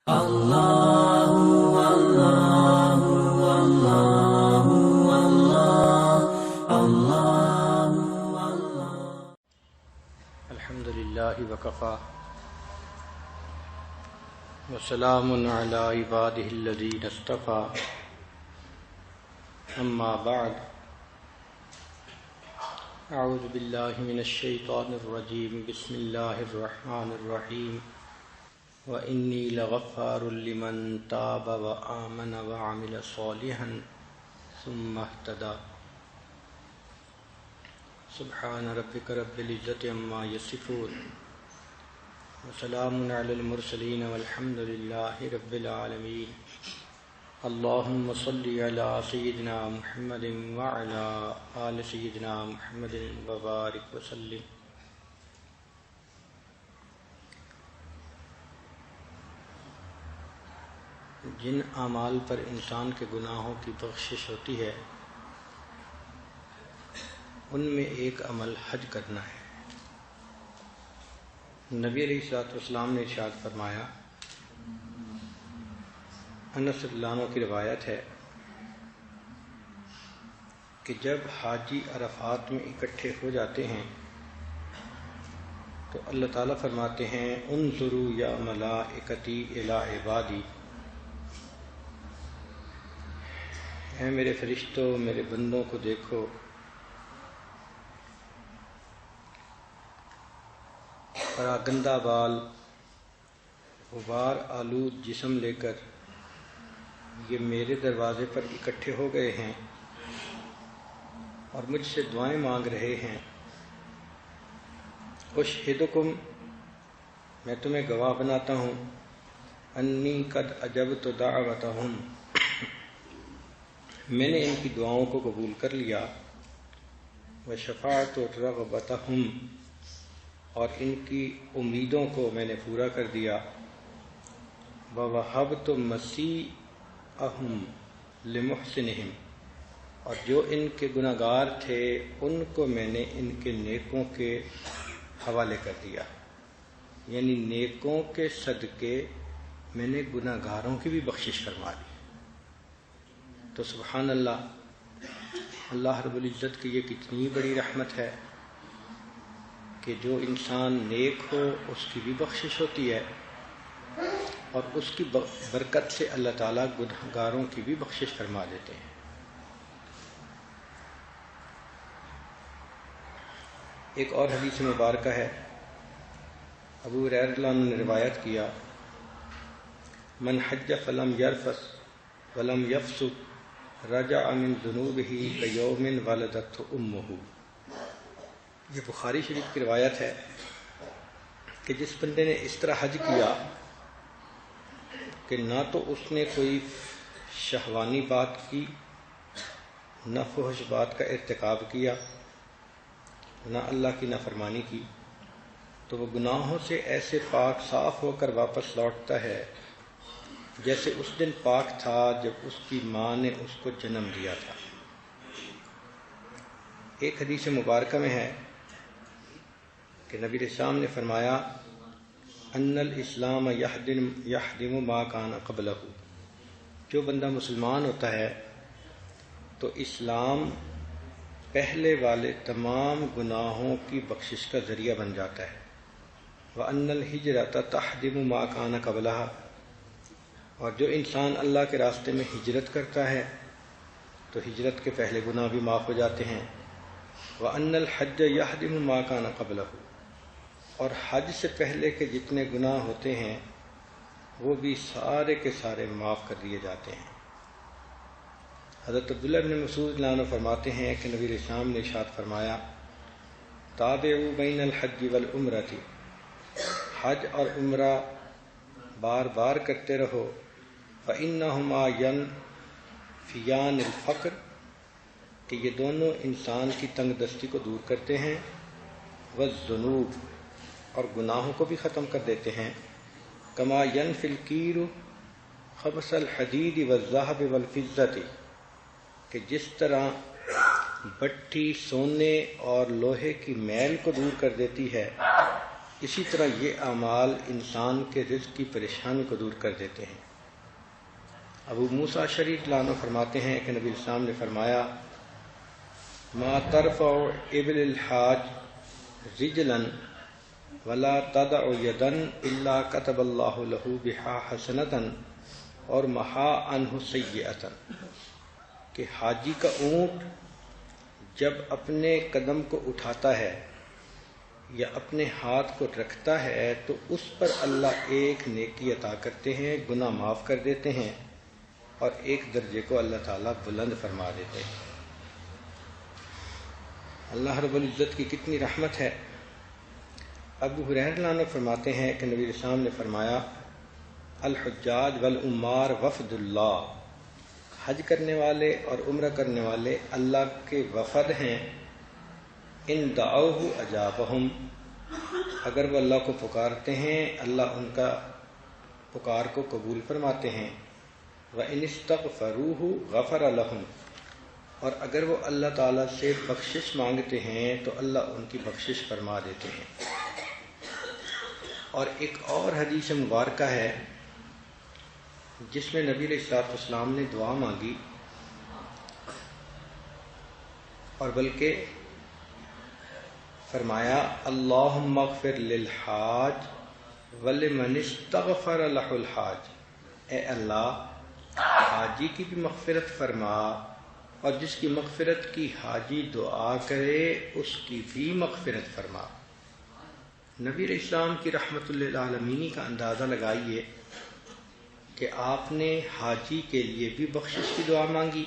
الحمد للہ وکفی وسلام علی عبادہ الذین اصطفی اما بعد اعوذ باللہ من الشیطان الرجیم بسم اللہ الرحمن الرحیم وإنی لغفار لمن تاب وآمن وعمل صالحا ثم اهتدى سبحان ربک رب العزة عما یصفون وسلام علی المرسلین والحمد للہ رب العالمین اللہم صلی علی سیدنا محمد وعلی آل سیدنا محمد وبارک وسلم۔ جن اعمال پر انسان کے گناہوں کی بخشش ہوتی ہے ان میں ایک عمل حج کرنا ہے۔ نبی علیہ الصلوۃ والسلام نے ارشاد فرمایا، انس رضی اللہ عنہ کی روایت ہے کہ جب حاجی عرفات میں اکٹھے ہو جاتے ہیں تو اللہ تعالیٰ فرماتے ہیں انظروا یا ملائکتی الی عبادی، اے میرے فرشتوں میرے بندوں کو دیکھو، پراگندہ بال غبار آلود جسم لے کر یہ میرے دروازے پر اکٹھے ہو گئے ہیں اور مجھ سے دعائیں مانگ رہے ہیں۔ اشہدکم، میں تمہیں گواہ بناتا ہوں، انی قد اجبت دعوتہم، میں نے ان کی دعاؤں کو قبول کر لیا، وشفعت رغبتہم، اور ان کی امیدوں کو میں نے پورا کر دیا، ووہبت مسیئہم لمحسنہم، اور جو ان کے گناہ گار تھے ان کو میں نے ان کے نیکوں کے حوالے کر دیا، یعنی نیکوں کے صدقے میں نے گناہ گاروں کی بھی بخشش فرما دی۔ تو سبحان اللہ، اللہ رب العزت کی یہ کتنی بڑی رحمت ہے کہ جو انسان نیک ہو اس کی بھی بخشش ہوتی ہے اور اس کی برکت سے اللہ تعالیٰ گناہ گاروں کی بھی بخشش فرما دیتے ہیں۔ ایک اور حدیث مبارکہ ہے، ابو ہریرہ رضی اللہ عنہ نے روایت کیا، من حج فلم یرفث ولم یفسق رجع من ذنوبہ کیوم ولدتہ امہ۔ یہ بخاری شریف کی روایت ہے کہ جس بندے نے اس طرح حج کیا کہ نہ تو اس نے کوئی شہوانی بات کی، نہ فحش بات کا ارتکاب کیا، نہ اللہ کی نافرمانی کی، تو وہ گناہوں سے ایسے پاک صاف ہو کر واپس لوٹتا ہے جیسے اس دن پاک تھا جب اس کی ماں نے اس کو جنم دیا تھا۔ ایک حدیث مبارکہ میں ہے کہ نبی علیہ السلام نے فرمایا، ان الاسلام یہدم ما کان قبلہ، جو بندہ مسلمان ہوتا ہے تو اسلام پہلے والے تمام گناہوں کی بخشش کا ذریعہ بن جاتا ہے، وان الہجرۃ تہدم ما کان قبلہا، اور جو انسان اللہ کے راستے میں ہجرت کرتا ہے تو ہجرت کے پہلے گناہ بھی معاف ہو جاتے ہیں، وان الحج یہدم ما کان قبلہ، اور حج سے پہلے کے جتنے گناہ ہوتے ہیں وہ بھی سارے کے سارے معاف کر دیے جاتے ہیں۔ حضرت عبداللہ بن مسعود رضی اللہ عنہ فرماتے ہیں کہ نبی علیہ السلام نے ارشاد فرمایا، تابعوا بین الحج والعمرۃ، حج اور عمرہ بار بار کرتے رہو، فإنہما ینفیان الفقر، کہ یہ دونوں انسان کی تنگ دستی کو دور کرتے ہیں، والذنوب، اور گناہوں کو بھی ختم کر دیتے ہیں، کما ینفی الکیر خبث الحدید والذہب والفضۃ، کہ جس طرح بٹھی سونے اور لوہے کی میل کو دور کر دیتی ہے، اسی طرح یہ اعمال انسان کے رزق کی پریشانی کو دور کر دیتے ہیں۔ ابو موسیٰ اشعری رضی اللہ عنہ فرماتے ہیں کہ نبی اسلام نے فرمایا ما ترفع ابل الحاج رجلا ولا تدع یدا الا كتب اللہ له بها حسنة اور محا عنہ سیئۃ، کہ حاجی کا اونٹ جب اپنے قدم کو اٹھاتا ہے یا اپنے ہاتھ کو رکھتا ہے تو اس پر اللہ ایک نیکی عطا کرتے ہیں، گناہ معاف کر دیتے ہیں اور ایک درجے کو اللہ تعالیٰ بلند فرما دیتے ہیں۔ اللہ رب العزت کی کتنی رحمت ہے۔ ابو ہریرہ رضی اللہ عنہ فرماتے ہیں کہ نبی اسلام نے فرمایا الحجاج والعمار وفد اللہ، حج کرنے والے اور عمرہ کرنے والے اللہ کے وفد ہیں، ان دعوہ اجابہم، اگر وہ اللہ کو پکارتے ہیں اللہ ان کا پکار کو قبول فرماتے ہیں، وَإِنِ اسْتَغْفَرُوهُ غَفَرَ لَهُمْ، اور اگر وہ اللہ تعالیٰ سے بخشش مانگتے ہیں تو اللہ ان کی بخشش فرما دیتے ہیں۔ اور ایک اور حدیث مبارکہ ہے جس میں نبی علیہ الصلوۃ والسلام نے دعا مانگی، اور بلکہ فرمایا اللہم اغفر للحاج ولمن استغفر لہ الحاج، اے اللہ حاجی کی بھی مغفرت فرما اور جس کی مغفرت کی حاجی دعا کرے اس کی بھی مغفرت فرما۔ نبی علیہ السلام کی رحمت للعالمین کا اندازہ لگائیے کہ آپ نے حاجی کے لیے بھی بخشش کی دعا مانگی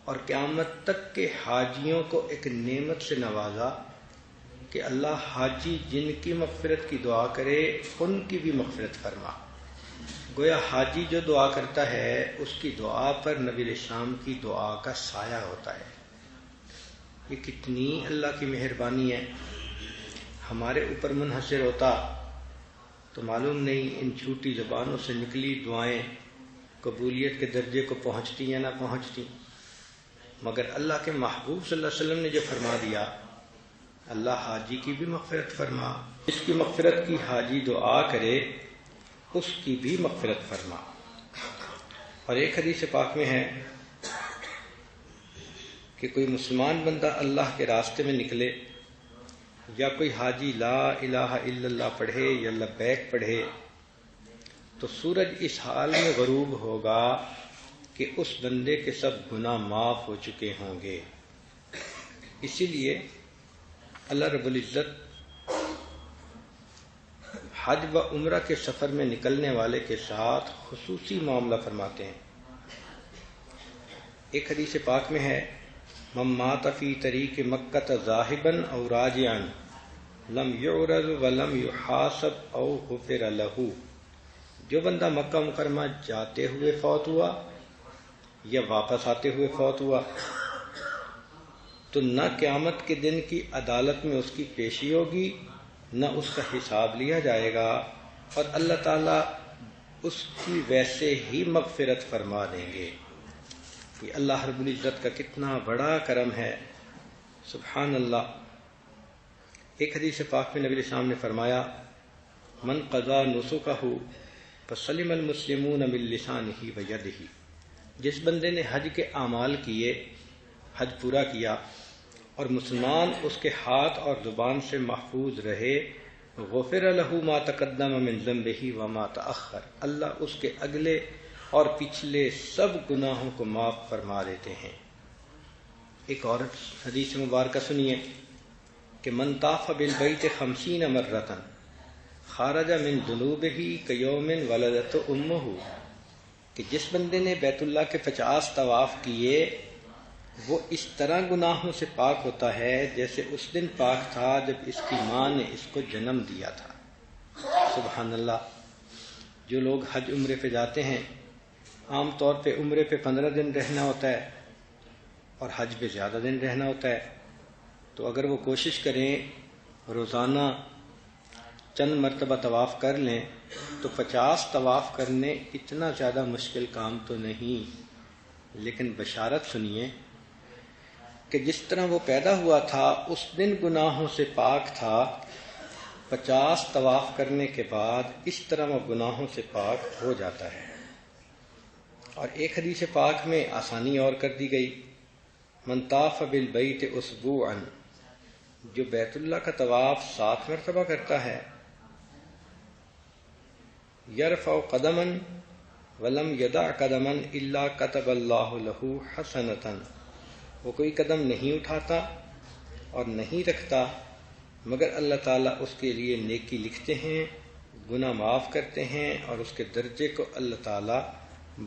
اور قیامت تک کے حاجیوں کو ایک نعمت سے نوازا کہ اللہ حاجی جن کی مغفرت کی دعا کرے ان کی بھی مغفرت فرما۔ گویا حاجی جو دعا کرتا ہے اس کی دعا پر نبی علیہ السلام کی دعا کا سایہ ہوتا ہے۔ یہ کتنی اللہ کی مہربانی ہے۔ ہمارے اوپر منحصر ہوتا تو معلوم نہیں ان چھوٹی زبانوں سے نکلی دعائیں قبولیت کے درجے کو پہنچتی یا نہ پہنچتی، مگر اللہ کے محبوب صلی اللہ علیہ وسلم نے جو فرما دیا اللہ حاجی کی بھی مغفرت فرما، جس کی مغفرت کی حاجی دعا کرے اس کی بھی مغفرت فرما۔ اور ایک حدیث پاک میں ہے کہ کوئی مسلمان بندہ اللہ کے راستے میں نکلے یا کوئی حاجی لا الہ الا اللہ پڑھے یا لبیک پڑھے تو سورج اس حال میں غروب ہوگا کہ اس بندے کے سب گناہ معاف ہو چکے ہوں گے۔ اسی لیے اللہ رب العزت حج و عمرہ کے سفر میں نکلنے والے کے ساتھ خصوصی معاملہ فرماتے ہیں۔ ایک حدیث پاک میں ہے من مات فی طریق مکہ ذاہبا او راجعا لم یعرض ولم یحاسب او غفر لہ، جو بندہ مکہ مکرمہ جاتے ہوئے فوت ہوا یا واپس آتے ہوئے فوت ہوا تو نہ قیامت کے دن کی عدالت میں اس کی پیشی ہوگی نہ اس کا حساب لیا جائے گا، اور اللہ تعالیٰ اس کی ویسے ہی مغفرت فرما دیں گے۔ یہ اللہ رب العزت کا کتنا بڑا کرم ہے، سبحان اللہ۔ ایک حدیث پاک میں نبی علیہ السلام نے فرمایا من قضا نسکہ فسلم المسلمون من لسانہ ویدہ، جس بندے نے حج کے اعمال کیے، حج پورا کیا اور مسلمان اس کے ہاتھ اور زبان سے محفوظ رہے، غفر لہ ما تقدم من ذنبہ وما تأخر، اللہ اس کے اگلے اور پچھلے سب گناہوں کو معاف فرما دیتے ہیں۔ ایک اور حدیث مبارکہ سنیے کہ من طاف بالبیت 50 مرۃ خرج من ذنوبہ کیوم ولدت امہ، کہ جس بندے نے بیت اللہ کے 50 طواف کیے وہ اس طرح گناہوں سے پاک ہوتا ہے جیسے اس دن پاک تھا جب اس کی ماں نے اس کو جنم دیا تھا۔ سبحان اللہ۔ جو لوگ حج عمرے پہ جاتے ہیں عام طور پہ عمرے پہ 15 دن رہنا ہوتا ہے اور حج پہ زیادہ دن رہنا ہوتا ہے، تو اگر وہ کوشش کریں روزانہ چند مرتبہ طواف کر لیں تو 50 طواف کرنے اتنا زیادہ مشکل کام تو نہیں، لیکن بشارت سنیے کہ جس طرح وہ پیدا ہوا تھا اس دن گناہوں سے پاک تھا، 50 طواف کرنے کے بعد اس طرح وہ گناہوں سے پاک ہو جاتا ہے۔ اور ایک حدیث پاک میں آسانی اور کر دی گئی، من طاف بالبیت اسبوعا، جو بیت اللہ کا طواف 7 مرتبہ کرتا ہے، یرفع قدما ولم یدع قدما الا کتب اللہ لہ حسنۃ، وہ کوئی قدم نہیں اٹھاتا اور نہیں رکھتا مگر اللہ تعالیٰ اس کے لیے نیکی لکھتے ہیں، گناہ معاف کرتے ہیں اور اس کے درجے کو اللہ تعالیٰ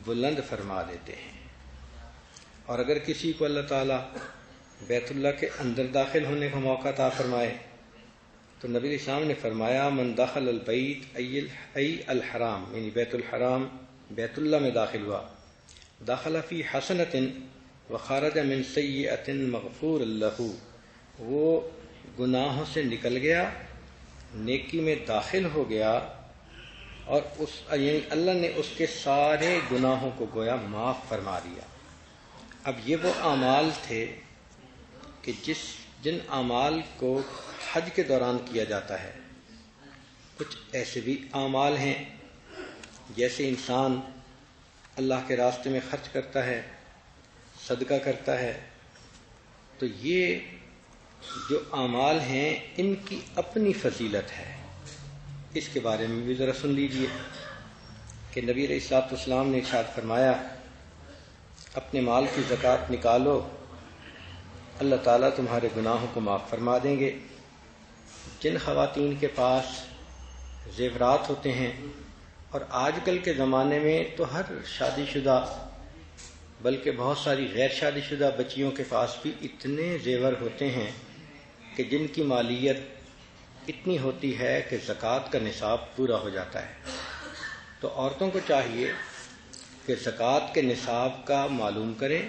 بلند فرما دیتے ہیں۔ اور اگر کسی کو اللہ تعالیٰ بیت اللہ کے اندر داخل ہونے کا موقع عطا فرمائے تو نبی اسلام نے فرمایا، من دخل البیت ای الحرام، یعنی بیت الحرام، بیت اللہ میں داخل ہوا، داخل فی حسنۃ وخرج من سیئۃ مغفور لہ، وہ گناہوں سے نکل گیا، نیکی میں داخل ہو گیا، اور یعنی اللہ نے اس کے سارے گناہوں کو گویا معاف فرما دیا۔ اب یہ وہ اعمال تھے کہ جن اعمال کو حج کے دوران کیا جاتا ہے۔ کچھ ایسے بھی اعمال ہیں جیسے انسان اللہ کے راستے میں خرچ کرتا ہے، صدقہ کرتا ہے، تو یہ جو اعمال ہیں ان کی اپنی فضیلت ہے۔ اس کے بارے میں بھی ذرا سن لیجئے کہ نبی علیہ الصلوۃ والسلام نے ارشاد فرمایا، اپنے مال کی زکوٰۃ نکالو، اللہ تعالیٰ تمہارے گناہوں کو معاف فرما دیں گے۔ جن خواتین کے پاس زیورات ہوتے ہیں، اور آج کل کے زمانے میں تو ہر شادی شدہ بلکہ بہت ساری غیر شادی شدہ بچیوں کے پاس بھی اتنے زیور ہوتے ہیں کہ جن کی مالیت اتنی ہوتی ہے کہ زکوٰۃ کا نصاب پورا ہو جاتا ہے۔ تو عورتوں کو چاہیے کہ زکوٰۃ کے نصاب کا معلوم کریں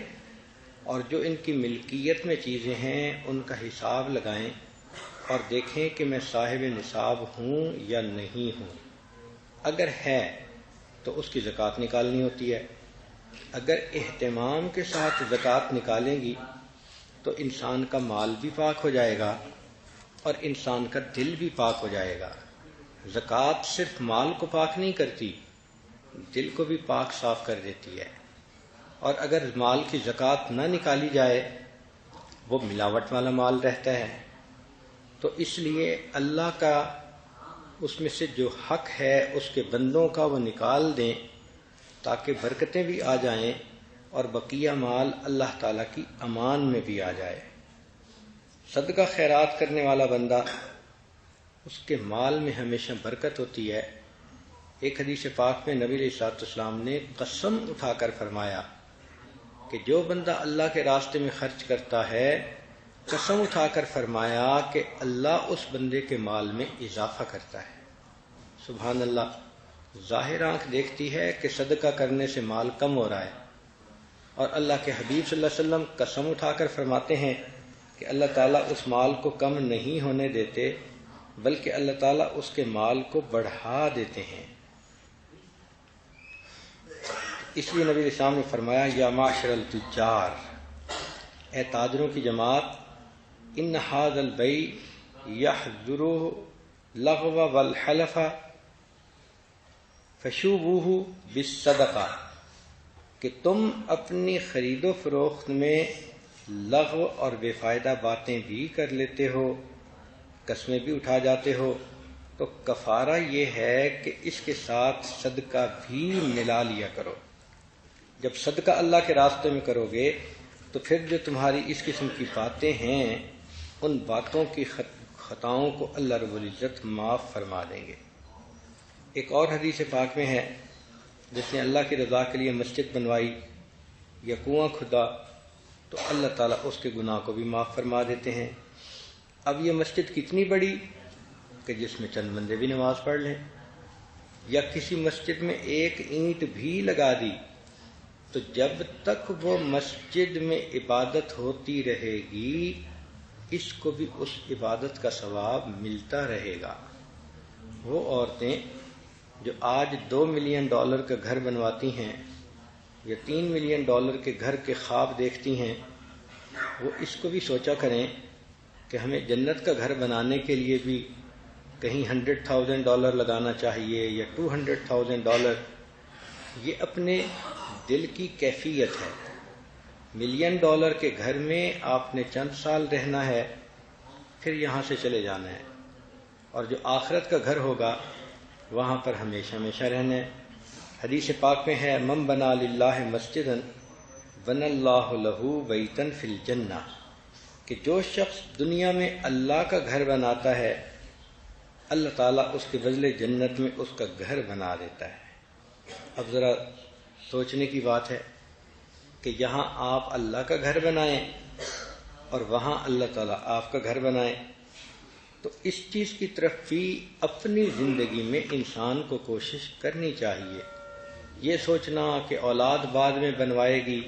اور جو ان کی ملکیت میں چیزیں ہیں ان کا حساب لگائیں اور دیکھیں کہ میں صاحب نصاب ہوں یا نہیں ہوں۔ اگر ہے تو اس کی زکوٰۃ نکالنی ہوتی ہے۔ اگر اہتمام کے ساتھ زکوٰۃ نکالیں گی تو انسان کا مال بھی پاک ہو جائے گا اور انسان کا دل بھی پاک ہو جائے گا۔ زکوٰۃ صرف مال کو پاک نہیں کرتی، دل کو بھی پاک صاف کر دیتی ہے۔ اور اگر مال کی زکوٰۃ نہ نکالی جائے، وہ ملاوٹ والا مال رہتا ہے، تو اس لیے اللہ کا اس میں سے جو حق ہے اس کے بندوں کا وہ نکال دیں تاکہ برکتیں بھی آ جائیں اور بقیہ مال اللہ تعالیٰ کی امان میں بھی آ جائے۔ صدقہ خیرات کرنے والا بندہ، اس کے مال میں ہمیشہ برکت ہوتی ہے۔ ایک حدیث پاک میں نبی علیہ الصلوۃ والسلام نے قسم اٹھا کر فرمایا کہ جو بندہ اللہ کے راستے میں خرچ کرتا ہے، قسم اٹھا کر فرمایا کہ اللہ اس بندے کے مال میں اضافہ کرتا ہے۔ سبحان اللہ، ظاہر آنکھ دیکھتی ہے کہ صدقہ کرنے سے مال کم ہو رہا ہے، اور اللہ کے حبیب صلی اللہ علیہ وسلم قسم اٹھا کر فرماتے ہیں کہ اللہ تعالیٰ اس مال کو کم نہیں ہونے دیتے بلکہ اللہ تعالیٰ اس کے مال کو بڑھا دیتے ہیں۔ اس لیے نبی اسلام نے فرمایا، یا معاشر التجار، اے تاجروں کی جماعت، ان ھذا البیع یحذر اللغو والحلف فشوبوہ بالصدقہ، کہ تم اپنی خرید و فروخت میں لغو اور بے فائدہ باتیں بھی کر لیتے ہو، قسمیں بھی اٹھا جاتے ہو، تو کفارہ یہ ہے کہ اس کے ساتھ صدقہ بھی ملا لیا کرو۔ جب صدقہ اللہ کے راستے میں کرو گے تو پھر جو تمہاری اس قسم کی باتیں ہیں ان باتوں کی خطاؤں کو اللہ رب العزت معاف فرما دیں گے۔ ایک اور حدیث پاک میں ہے، جس نے اللہ کی رضا کے لیے مسجد بنوائی یا کنواں کھدا تو اللہ تعالیٰ اس کے گناہ کو بھی معاف فرما دیتے ہیں۔ اب یہ مسجد کتنی بڑی کہ جس میں چند بندے بھی نماز پڑھ لیں، یا کسی مسجد میں ایک اینٹ بھی لگا دی تو جب تک وہ مسجد میں عبادت ہوتی رہے گی اس کو بھی اس عبادت کا ثواب ملتا رہے گا۔ وہ عورتیں جو آج $2 ملین کا گھر بنواتی ہیں یا $3 ملین کے گھر کے خواب دیکھتی ہیں، وہ اس کو بھی سوچا کریں کہ ہمیں جنت کا گھر بنانے کے لیے بھی کہیں $100,000 لگانا چاہیے یا $200,000، یہ اپنے دل کی کیفیت ہے۔ $1,000,000 کے گھر میں آپ نے چند سال رہنا ہے، پھر یہاں سے چلے جانا ہے، اور جو آخرت کا گھر ہوگا وہاں پر ہمیشہ ہمیشہ رہنا ہے۔ حدیث پاک میں ہے من بنا للہ مسجدا بنى اللہ لہ بیتا فی الجنہ، کہ جو شخص دنیا میں اللہ کا گھر بناتا ہے اللہ تعالیٰ اس کے بدلے جنت میں اس کا گھر بنا دیتا ہے۔ اب ذرا سوچنے کی بات ہے کہ یہاں آپ اللہ کا گھر بنائیں اور وہاں اللہ تعالیٰ آپ کا گھر بنائیں، تو اس چیز کی طرف بھی اپنی زندگی میں انسان کو کوشش کرنی چاہیے۔ یہ سوچنا کہ اولاد بعد میں بنوائے گی،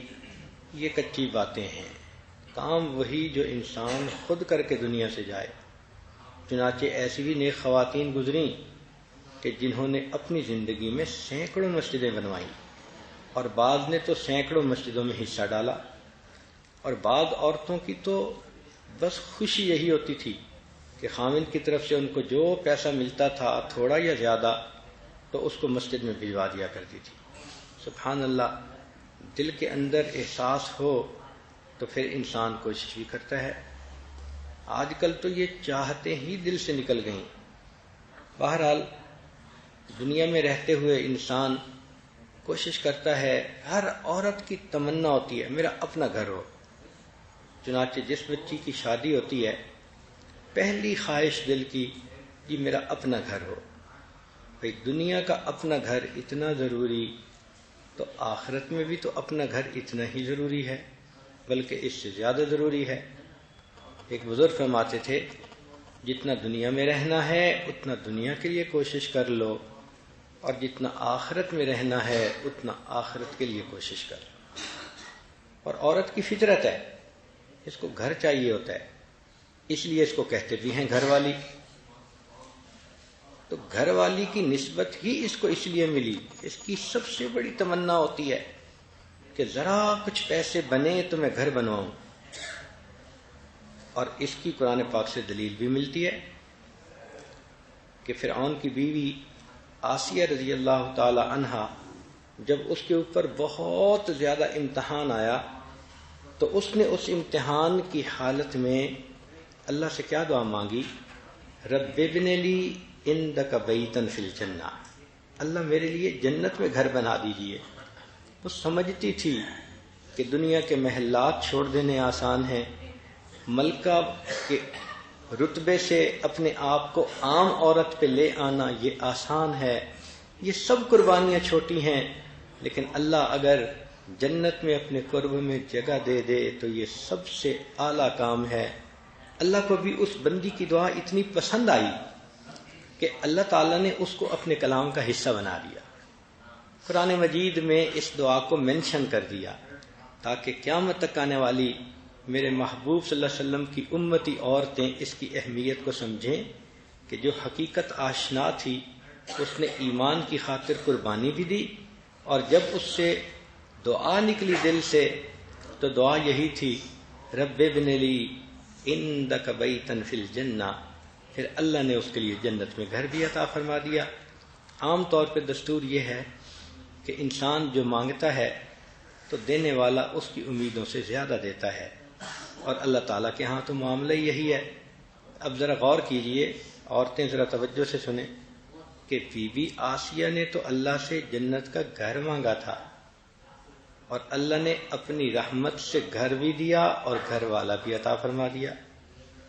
یہ کچی باتیں ہیں۔ کام وہی جو انسان خود کر کے دنیا سے جائے۔ چنانچہ ایسی بھی نیک خواتین گزریں کہ جنہوں نے اپنی زندگی میں سینکڑوں مسجدیں بنوائیں، اور بعض نے تو سینکڑوں مسجدوں میں حصہ ڈالا، اور بعض عورتوں کی تو بس خوشی یہی ہوتی تھی کہ خاوند کی طرف سے ان کو جو پیسہ ملتا تھا تھوڑا یا زیادہ تو اس کو مسجد میں بھجوا دیا کرتی تھی۔ سبحان اللہ، دل کے اندر احساس ہو تو پھر انسان کوشش بھی کرتا ہے۔ آج کل تو یہ چاہتے ہی دل سے نکل گئیں۔ بہرحال دنیا میں رہتے ہوئے انسان کوشش کرتا ہے، ہر عورت کی تمنا ہوتی ہے میرا اپنا گھر ہو۔ چنانچہ جس بچی کی شادی ہوتی ہے پہلی خواہش دل کی جی میرا اپنا گھر ہو۔ بھئی دنیا کا اپنا گھر اتنا ضروری تو آخرت میں بھی تو اپنا گھر اتنا ہی ضروری ہے، بلکہ اس سے زیادہ ضروری ہے۔ ایک بزرگ فرماتے تھے جتنا دنیا میں رہنا ہے اتنا دنیا کے لیے کوشش کر لو، اور جتنا آخرت میں رہنا ہے اتنا آخرت کے لیے کوشش کر۔ اور عورت کی فطرت ہے، اس کو گھر چاہیے ہوتا ہے، اس لیے اس کو کہتے بھی ہیں گھر والی۔ تو گھر والی کی نسبت ہی اس کو اس لیے ملی، اس کی سب سے بڑی تمنا ہوتی ہے کہ ذرا کچھ پیسے بنے تو میں گھر بنواؤں۔ اور اس کی قرآن پاک سے دلیل بھی ملتی ہے کہ فرعون کی بیوی آسیہ رضی اللہ تعالی عنہا جب اس کے اوپر بہت زیادہ امتحان آیا تو اس نے اس امتحان کی حالت میں اللہ سے کیا دعا مانگی؟ رب ابن لی عندک بیتا فی الجنہ، اللہ میرے لیے جنت میں گھر بنا دیجئے۔ وہ سمجھتی تھی کہ دنیا کے محلات چھوڑ دینے آسان ہیں، ملکہ کے رتبے سے اپنے آپ کو عام عورت پہ لے آنا یہ آسان ہے، یہ سب قربانیاں چھوٹی ہیں، لیکن اللہ اگر جنت میں اپنے قرب میں جگہ دے دے تو یہ سب سے اعلیٰ کام ہے۔ اللہ کو بھی اس بندی کی دعا اتنی پسند آئی کہ اللہ تعالیٰ نے اس کو اپنے کلام کا حصہ بنا دیا، قرآن مجید میں اس دعا کو منشن کر دیا تاکہ قیامت تک آنے والی میرے محبوب صلی اللہ علیہ وسلم کی امتی عورتیں اس کی اہمیت کو سمجھیں کہ جو حقیقت آشنا تھی اس نے ایمان کی خاطر قربانی بھی دی، اور جب اس سے دعا نکلی دل سے تو دعا یہی تھی رب ابن لی عندک بیتا فی الجنہ، پھر اللہ نے اس کے لیے جنت میں گھر بھی عطا فرما دیا۔ عام طور پہ دستور یہ ہے کہ انسان جو مانگتا ہے تو دینے والا اس کی امیدوں سے زیادہ دیتا ہے، اور اللہ تعالیٰ کے ہاں تو معاملہ یہی ہے۔ اب ذرا غور کیجئے، عورتیں ذرا توجہ سے سنیں کہ بی بی آسیہ نے تو اللہ سے جنت کا گھر مانگا تھا، اور اللہ نے اپنی رحمت سے گھر بھی دیا اور گھر والا بھی عطا فرما دیا۔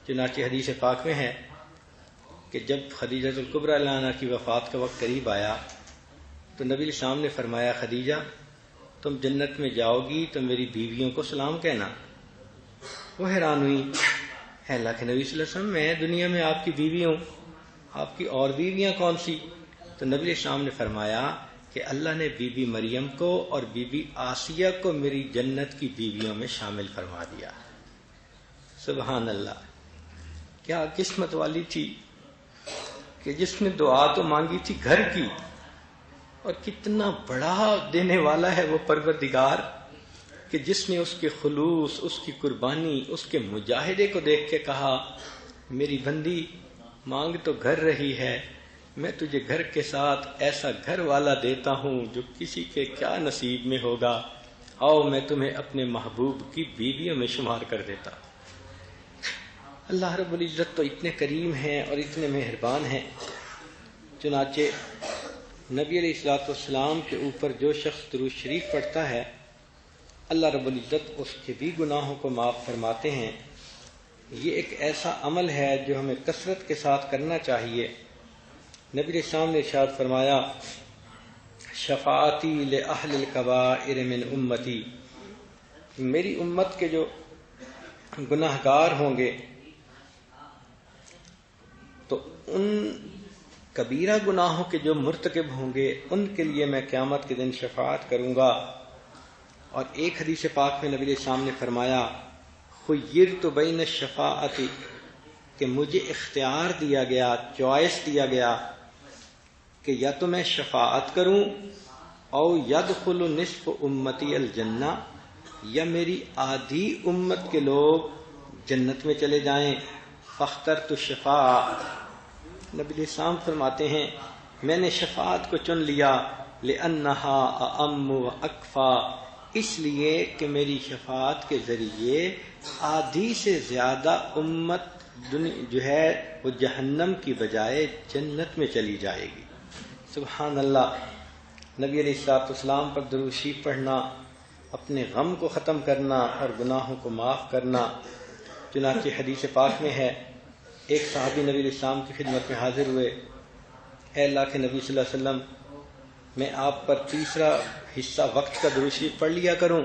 چنانچہ حدیث پاک میں ہے کہ جب خدیجہ الکبریٰ رضی اللہ عنہا کی وفات کا وقت قریب آیا تو نبی السلام نے فرمایا خدیجہ تم جنت میں جاؤ گی تو میری بیویوں کو سلام کہنا۔ وہ حیران ہوئی، ہے اللہ کے نبی صلی اللہ علیہ وسلم میں دنیا میں آپ کی بیوی ہوں، آپ کی اور بیویاں کون سی؟ تو نبی السلام نے فرمایا کہ اللہ نے بی بی مریم کو اور بی بی آسیہ کو میری جنت کی بیویوں میں شامل فرما دیا۔ سبحان اللہ، کیا قسمت والی تھی کہ جس نے دعا تو مانگی تھی گھر کی، اور کتنا بڑا دینے والا ہے وہ پروردگار کہ جس نے اس کے خلوص، اس کی قربانی، اس کے مجاہدے کو دیکھ کے کہا میری بندی مانگ تو گھر رہی ہے، میں تجھے گھر کے ساتھ ایسا گھر والا دیتا ہوں جو کسی کے کیا نصیب میں ہوگا، آؤ میں تمہیں اپنے محبوب کی بیویوں میں شمار کر دیتا۔ اللہ رب العزت تو اتنے کریم ہیں اور اتنے مہربان ہیں، چنانچہ نبی علیہ الصلوۃ والسلام کے اوپر جو شخص درود شریف پڑھتا ہے اللہ رب العزت اس کے بھی گناہوں کو معاف فرماتے ہیں۔ یہ ایک ایسا عمل ہے جو ہمیں کثرت کے ساتھ کرنا چاہیے۔ نبی علیہ السلام نے ارشاد فرمایا، شفاعتی لأہل الکبائر من امتی، میری امت کے جو گناہ گار ہوں گے تو ان کبیرہ گناہوں کے جو مرتکب ہوں گے ان کے لیے میں قیامت کے دن شفاعت کروں گا۔ اور ایک حدیث پاک میں نبی علیہ السلام نے فرمایا، خیرت بین الشفاعت، کہ مجھے اختیار دیا گیا، چوائس دیا گیا کہ یا تو میں شفاعت کروں او یدخل نصف امتی الجنہ، یا میری آدھی امت کے لوگ جنت میں چلے جائیں۔ فاخترت الشفاعہ، نبی علیہ السلام فرماتے ہیں میں نے شفاعت کو چن لیا، لأنہا اعم و اکفا، اس لیے کہ میری شفاعت کے ذریعے آدھی سے زیادہ امت جو ہے وہ جہنم کی بجائے جنت میں چلی جائے گی۔ سبحان اللہ۔ نبی علیہ الصلوۃ والسلام پر درود شریف پڑھنا اپنے غم کو ختم کرنا اور گناہوں کو معاف کرنا۔ چنانچہ حدیث پاک میں ہے، ایک صحابی نبی علیہ السلام کی خدمت میں حاضر ہوئے، اے اللہ کے نبی صلی اللہ علیہ وسلم، میں آپ پر تیسرا حصہ وقت کا درود شریف پڑھ لیا کروں؟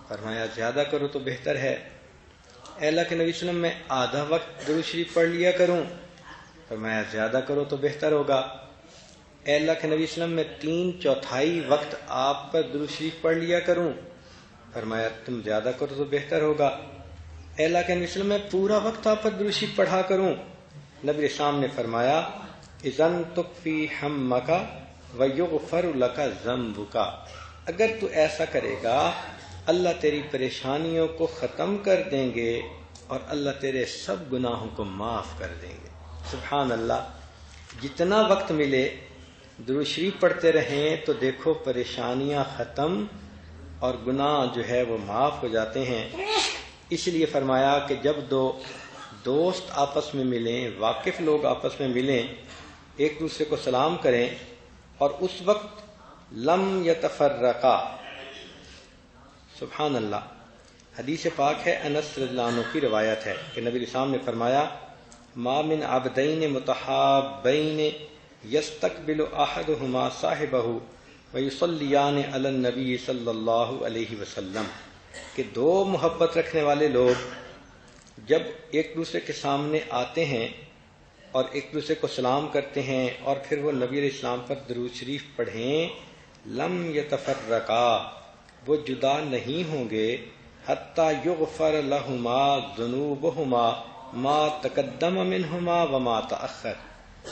فرمایا زیادہ کرو تو بہتر ہے۔ اے اللہ کے نبی صلی اللہ علیہ وسلم، میں آدھا وقت درود شریف پڑھ لیا کروں؟ فرمایا زیادہ کرو تو بہتر ہوگا۔ اے اللہ کے نبی صلی اللہ علیہ وسلم، میں 3/4 وقت آپ پر درود شریف پڑھ لیا کروں؟ فرمایا تم زیادہ کرو تو بہتر ہوگا۔ اے اللہ کے نبی صلی اللہ علیہ وسلم، میں پورا وقت آپ پر درود شریف پڑھا کروں؟ نبی علیہ السلام نے فرمایا اذن تکفی ہمک ویغفر لک ذنبک، اگر تو ایسا کرے گا اللہ تیری پریشانیوں کو ختم کر دیں گے اور اللہ تیرے سب گناہوں کو معاف کر دیں گے۔ سبحان اللہ۔ جتنا وقت ملے درود شریف پڑھتے رہیں تو دیکھو پریشانیاں ختم اور گناہ جو ہے وہ معاف ہو جاتے ہیں۔ اس لیے فرمایا کہ جب دو دوست آپس میں ملیں، واقف لوگ آپس میں ملیں، ایک دوسرے کو سلام کریں اور اس وقت لم یتفرقا، سبحان اللہ۔ حدیث پاک ہے، انس رضی اللہ عنہ کی روایت ہے کہ نبی علیہ السلام نے فرمایا ما من عبدین متحابین یستقبل احدہما صاحبہ ویصلیان علی النبی صلی اللہ علیہ وسلم، کہ دو محبت رکھنے والے لوگ جب ایک دوسرے کے سامنے آتے ہیں اور ایک دوسرے کو سلام کرتے ہیں اور پھر وہ نبی علیہ السلام پر درود شریف پڑھیں، لم یتفرقا، وہ جدا نہیں ہوں گے، حتی یغفر لہما ذنوبہما ما تقدم منہما وما تأخر،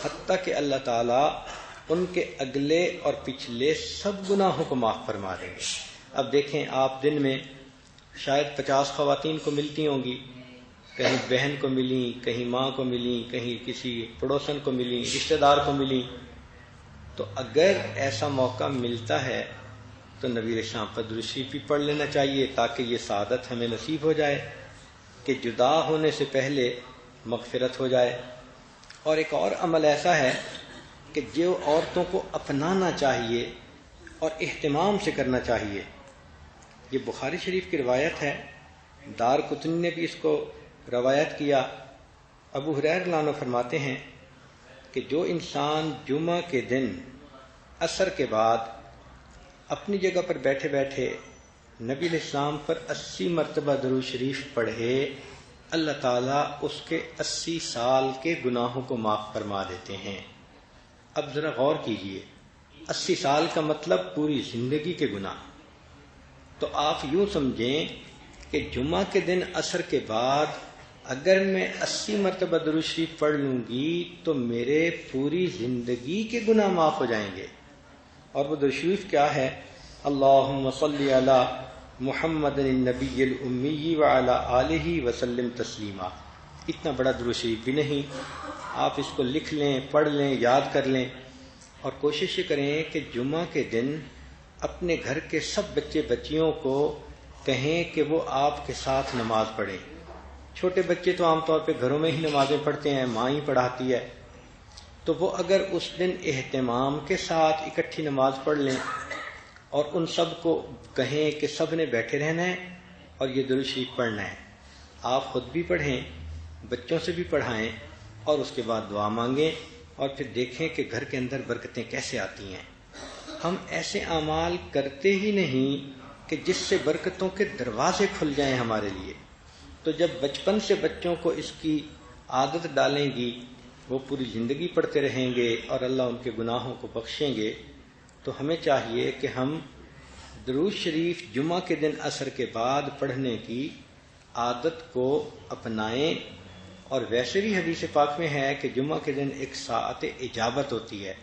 حتیٰ کہ اللہ تعالیٰ ان کے اگلے اور پچھلے سب گناہوں کو معاف فرما دیں گے۔ اب دیکھیں، آپ دن میں شاید 50 خواتین کو ملتی ہوں گی، کہیں بہن کو ملیں، کہیں ماں کو ملیں، کہیں کسی پڑوسن کو ملیں، رشتہ دار کو ملیں، تو اگر ایسا موقع ملتا ہے تو نبی علیہ السلام پر درود شریف بھی پڑھ لینا چاہیے تاکہ یہ سعادت ہمیں نصیب ہو جائے کہ جدا ہونے سے پہلے مغفرت ہو جائے۔ اور ایک اور عمل ایسا ہے کہ جو عورتوں کو اپنانا چاہیے اور اہتمام سے کرنا چاہیے۔ یہ بخاری شریف کی روایت ہے، دار قطنی نے بھی اس کو روایت کیا۔ ابو ہریرہ رضی اللہ عنہ فرماتے ہیں کہ جو انسان جمعہ کے دن عصر کے بعد اپنی جگہ پر بیٹھے بیٹھے نبی علیہ السلام پر 80 مرتبہ درود شریف پڑھے، اللہ تعالیٰ اس کے 80 سال کے گناہوں کو معاف فرما دیتے ہیں۔ اب ذرا غور کیجئے، 80 سال کا مطلب پوری زندگی کے گناہ۔ تو آپ یوں سمجھیں کہ جمعہ کے دن عصر کے بعد اگر میں 80 مرتبہ درود شریف پڑھ لوں گی تو میرے پوری زندگی کے گناہ معاف ہو جائیں گے۔ اور وہ درود شریف کیا ہے؟ اللہم صلی علی محمد النبی الامی وعلی آلہ وسلم تسلیما، اتنا بڑا درود شریف بھی نہیں. آپ اس کو لکھ لیں، پڑھ لیں، یاد کر لیں، اور کوشش کریں کہ جمعہ کے دن اپنے گھر کے سب بچے بچیوں کو کہیں کہ وہ آپ کے ساتھ نماز پڑھیں. چھوٹے بچے تو عام طور پہ گھروں میں ہی نمازیں پڑھتے ہیں، ماں ہی پڑھاتی ہے، تو وہ اگر اس دن اہتمام کے ساتھ اکٹھی نماز پڑھ لیں اور ان سب کو کہیں کہ سب نے بیٹھے رہنا ہے اور یہ درود شریف پڑھنا ہے. آپ خود بھی پڑھیں، بچوں سے بھی پڑھائیں، اور اس کے بعد دعا مانگیں، اور پھر دیکھیں کہ گھر کے اندر برکتیں کیسے آتی ہیں. ہم ایسے اعمال کرتے ہی نہیں کہ جس سے برکتوں کے دروازے کھل جائیں ہمارے لیے. تو جب بچپن سے بچوں کو اس کی عادت ڈالیں گی، وہ پوری زندگی پڑھتے رہیں گے اور اللہ ان کے گناہوں کو بخشیں گے. تو ہمیں چاہیے کہ ہم درود شریف جمعہ کے دن عصر کے بعد پڑھنے کی عادت کو اپنائیں. اور ویسے بھی حدیث پاک میں ہے کہ جمعہ کے دن ایک ساعت اجابت ہوتی ہے.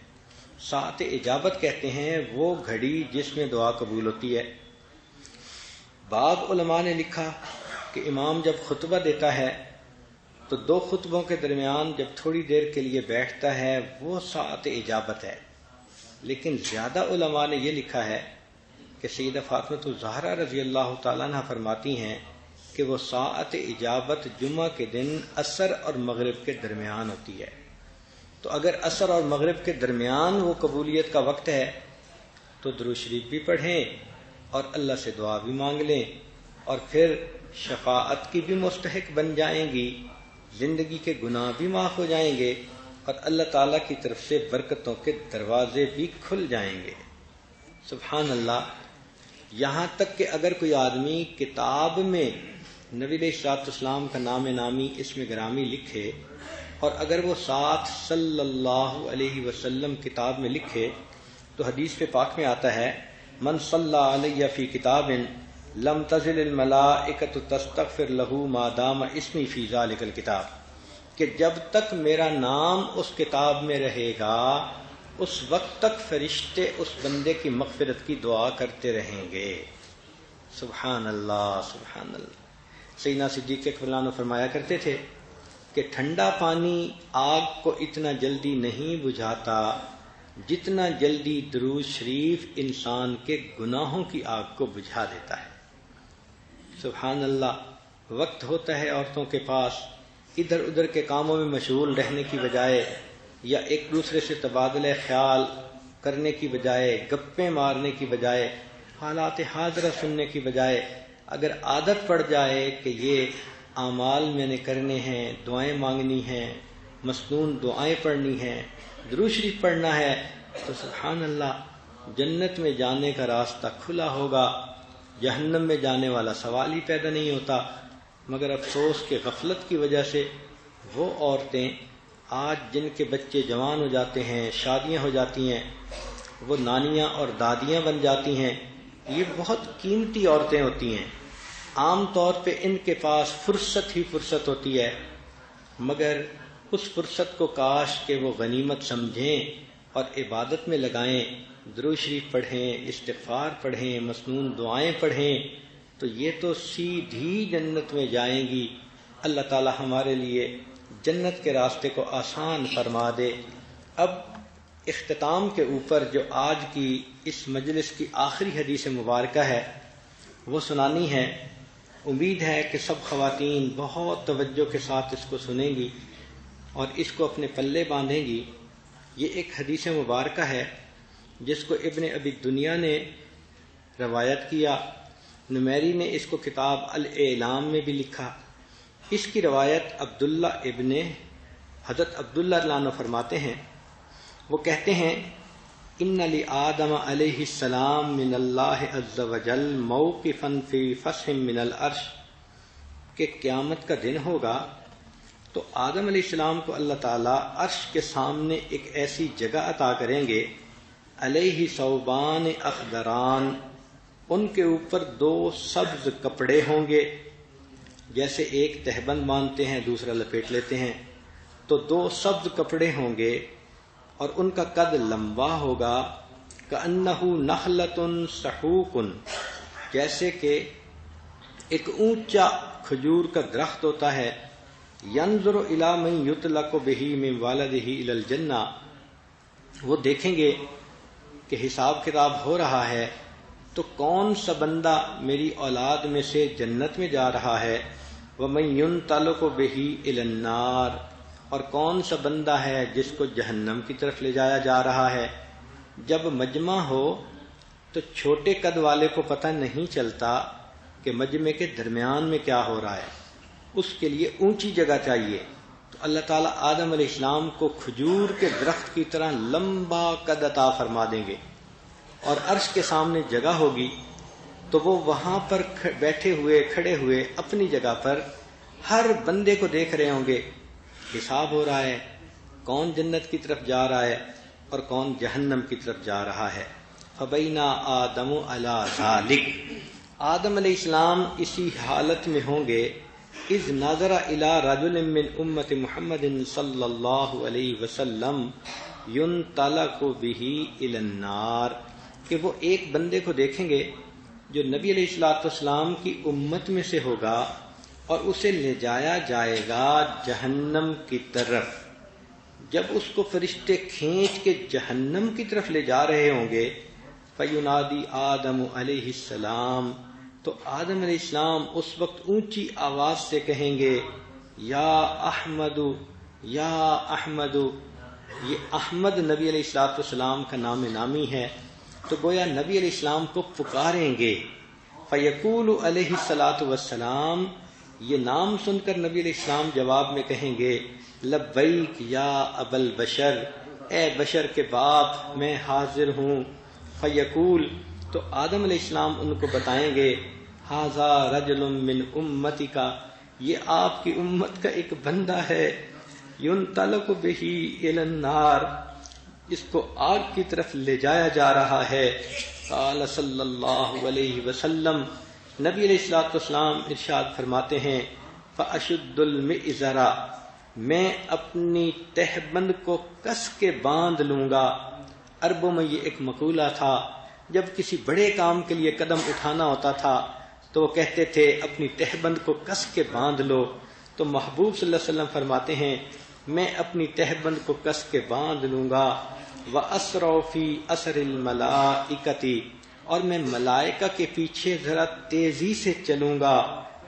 ساعت اجابت کہتے ہیں وہ گھڑی جس میں دعا قبول ہوتی ہے. بعض علماء نے لکھا کہ امام جب خطبہ دیتا ہے تو 2 خطبوں کے درمیان جب تھوڑی دیر کے لیے بیٹھتا ہے وہ ساعت اجابت ہے. لیکن زیادہ علماء نے یہ لکھا ہے کہ سیدہ فاطمہ الزہرا رضی اللہ تعالیٰ عنہ فرماتی ہیں کہ وہ ساعت اجابت جمعہ کے دن عصر اور مغرب کے درمیان ہوتی ہے. تو اگر عصر اور مغرب کے درمیان وہ قبولیت کا وقت ہے تو درود شریف بھی پڑھیں اور اللہ سے دعا بھی مانگ لیں، اور پھر شفاعت کی بھی مستحق بن جائیں گی، زندگی کے گناہ بھی معاف ہو جائیں گے، اور اللہ تعالیٰ کی طرف سے برکتوں کے دروازے بھی کھل جائیں گے. سبحان اللہ. یہاں تک کہ اگر کوئی آدمی کتاب میں نبی علیہ الصلوۃ والسلام کا نام نامی اسم گرامی لکھے، اور اگر وہ ساتھ صلی اللہ علیہ وسلم کتاب میں لکھے، تو حدیث پہ پاک میں آتا ہے من صلی علیہ فی کتاب لم تزل الملائکۃ تستغفر له ما دام اسمی فی ذلک الکتاب، کہ جب تک میرا نام اس کتاب میں رہے گا اس وقت تک فرشتے اس بندے کی مغفرت کی دعا کرتے رہیں گے. سبحان اللہ سبحان اللہ. سیدنا صدیق اکبر عنہ فرمایا کرتے تھے کہ ٹھنڈا پانی آگ کو اتنا جلدی نہیں بجھاتا جتنا جلدی درود شریف انسان کے گناہوں کی آگ کو بجھا دیتا ہے. سبحان اللہ. وقت ہوتا ہے عورتوں کے پاس، ادھر ادھر کے کاموں میں مشغول رہنے کی بجائے یا ایک دوسرے سے تبادلہ خیال کرنے کی بجائے، گپیں مارنے کی بجائے، حالات حاضرہ سننے کی بجائے، اگر عادت پڑ جائے کہ یہ اعمال میں نے کرنے ہیں، دعائیں مانگنی ہیں، مسنون دعائیں پڑھنی ہیں، درود شریف پڑھنا ہے، تو سبحان اللہ جنت میں جانے کا راستہ کھلا ہوگا. جہنم میں جانے والا سوال ہی پیدا نہیں ہوتا. مگر افسوس کہ غفلت کی وجہ سے وہ عورتیں آج جن کے بچے جوان ہو جاتے ہیں، شادیاں ہو جاتی ہیں، وہ نانیاں اور دادیاں بن جاتی ہیں. یہ بہت قیمتی عورتیں ہوتی ہیں. عام طور پہ ان کے پاس فرصت ہی فرصت ہوتی ہے، مگر اس فرصت کو کاش کہ وہ غنیمت سمجھیں اور عبادت میں لگائیں، درود شریف پڑھیں، استغفار پڑھیں، مسنون دعائیں پڑھیں، تو یہ تو سیدھی جنت میں جائیں گی. اللہ تعالی ہمارے لیے جنت کے راستے کو آسان فرما دے. اب اختتام کے اوپر جو آج کی اس مجلس کی آخری حدیث مبارکہ ہے وہ سنانی ہے. امید ہے کہ سب خواتین بہت توجہ کے ساتھ اس کو سنیں گی اور اس کو اپنے پلے باندھیں گی. یہ ایک حدیث مبارکہ ہے جس کو ابن ابی دنیا نے روایت کیا. نمیری نے اس کو کتاب الاعلام میں بھی لکھا. اس کی روایت حضرت عبداللہ رضی اللہ عنہ فرماتے ہیں. وہ کہتے ہیں ان لآدم علیہ السلام من اللہ عز وجل موقفا فی فسح من العرش، کہ قیامت کا دن ہوگا تو آدم علیہ السلام کو اللہ تعالیٰ عرش کے سامنے ایک ایسی جگہ عطا کریں گے، علیہ ثوبان اخضران، ان کے اوپر 2 سبز کپڑے ہوں گے. جیسے ایک تہبند باندھتے ہیں دوسرا لپیٹ لیتے ہیں، تو 2 سبز کپڑے ہوں گے اور ان کا قد لمبا ہوگا، کأنہ نخلۃ سحوق، جیسے کہ ایک اونچا کھجور کا درخت ہوتا ہے، ینظر الی من یطلق بہ من والدہ الی الجنہ، وہ دیکھیں گے کہ حساب کتاب ہو رہا ہے تو کون سا بندہ میری اولاد میں سے جنت میں جا رہا ہے، ومن ینطلق بہ الی النار، اور کون سا بندہ ہے جس کو جہنم کی طرف لے جایا جا رہا ہے۔ جب مجمع ہو تو چھوٹے قد والے کو پتہ نہیں چلتا کہ مجمع کے درمیان میں کیا ہو رہا ہے، اس کے لیے اونچی جگہ چاہیے، تو اللہ تعالیٰ آدم علیہ السلام کو کھجور کے درخت کی طرح لمبا قد عطا فرما دیں گے، اور عرش کے سامنے جگہ ہوگی تو وہ وہاں پر بیٹھے ہوئے کھڑے ہوئے اپنی جگہ پر ہر بندے کو دیکھ رہے ہوں گے، حساب ہو رہا ہے، کون جنت کی طرف جا رہا ہے اور کون جہنم کی طرف جا رہا ہے۔ فبینا آدم علی ذالک، آدم علیہ السلام اسی حالت میں ہوں گے، اذ نظر الی رجل من امت محمد صلی اللہ علیہ وسلم ینطلق بہ الی النار، کہ وہ ایک بندے کو دیکھیں گے جو نبی علیہ الصلوۃ والسلام کی امت میں سے ہوگا اور اسے لے جایا جائے گا جہنم کی طرف۔ جب اس کو فرشتے کھینچ کے جہنم کی طرف لے جا رہے ہوں گے، فینادی آدم علیہ السلام، تو آدم علیہ السلام اس وقت اونچی آواز سے کہیں گے، یا احمد یا احمد۔ یہ احمد نبی علیہ الصلوۃ والسلام کا نام نامی ہے، تو گویا نبی علیہ السلام کو پکاریں گے۔ فیقول علیہ الصلوۃ والسلام، یہ نام سن کر نبی علیہ السلام جواب میں کہیں گے، لبیک یا ابا البشر، اے بشر کے باپ میں حاضر ہوں۔ فیقول، تو آدم علیہ السلام ان کو بتائیں گے، ھذا رجل من امتک، یہ آپ کی امت کا ایک بندہ ہے، ینطلق بہ الی النار، اس کو آگ کی طرف لے جایا جا رہا ہے۔ قال صلی اللہ علیہ وسلم، نبی علیہ الصلوۃ والسلام ارشاد فرماتے ہیں، فاشد المئزر، میں اپنی تہبند کو کس کے باندھ لوں گا۔ عربوں میں یہ ایک مقولہ تھا، جب کسی بڑے کام کے لیے قدم اٹھانا ہوتا تھا تو وہ کہتے تھے اپنی تہبند کو کس کے باندھ لو، تو محبوب صلی اللہ علیہ وسلم فرماتے ہیں میں اپنی تہبند کو کس کے باندھ لوں گا، وَأَسْرَعُ فِي أَسْرِ الْمَلَائِكَةِ، اور میں ملائکہ کے پیچھے ذرا تیزی سے چلوں گا،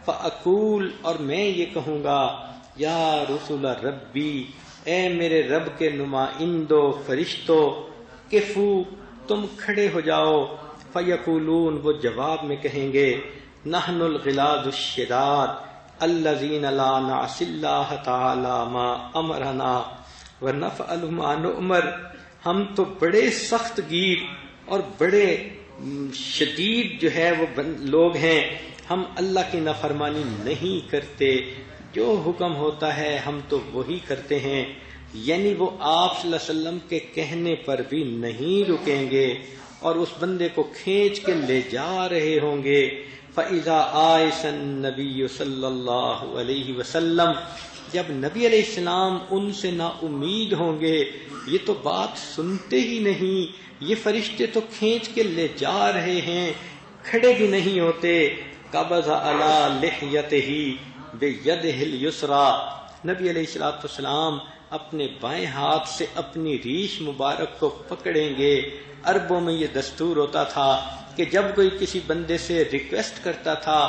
فَأَقُول، اور میں یہ کہوں گا، یا رسول ربی، اے میرے رب کے نمائندو فرشتو، کفو، تم کھڑے ہو جاؤ، فیقولون، وہ جواب میں کہیں گے، نحن الغلاظ الشداد الذین لا نعصی اللہ تعالی ما امرنا ونفعل ما نؤمر، ہم تو بڑے سخت گیر اور بڑے شدید جو ہے وہ لوگ ہیں، ہم اللہ کی نافرمانی نہیں کرتے، جو حکم ہوتا ہے ہم تو وہی کرتے ہیں۔ یعنی وہ آپ صلی اللہ علیہ وسلم کے کہنے پر بھی نہیں رکیں گے اور اس بندے کو کھینچ کے لے جا رہے ہوں گے۔ فَإِذَا آئِسَ النَّبِيُّ صلی اللہ علیہ وسلم، جب نبی علیہ السلام ان سے نا امید ہوں گے، یہ تو بات سنتے ہی نہیں، یہ فرشتے تو کھینچ کے لے جا رہے ہیں، کھڑے بھی نہیں ہوتے، قبض علی لحیتہ بیدہ الیسریٰ، نبی علیہ السلام اپنے بائیں ہاتھ سے اپنی ریش مبارک کو پکڑیں گے۔ عربوں میں یہ دستور ہوتا تھا کہ جب کوئی کسی بندے سے ریکویسٹ کرتا تھا،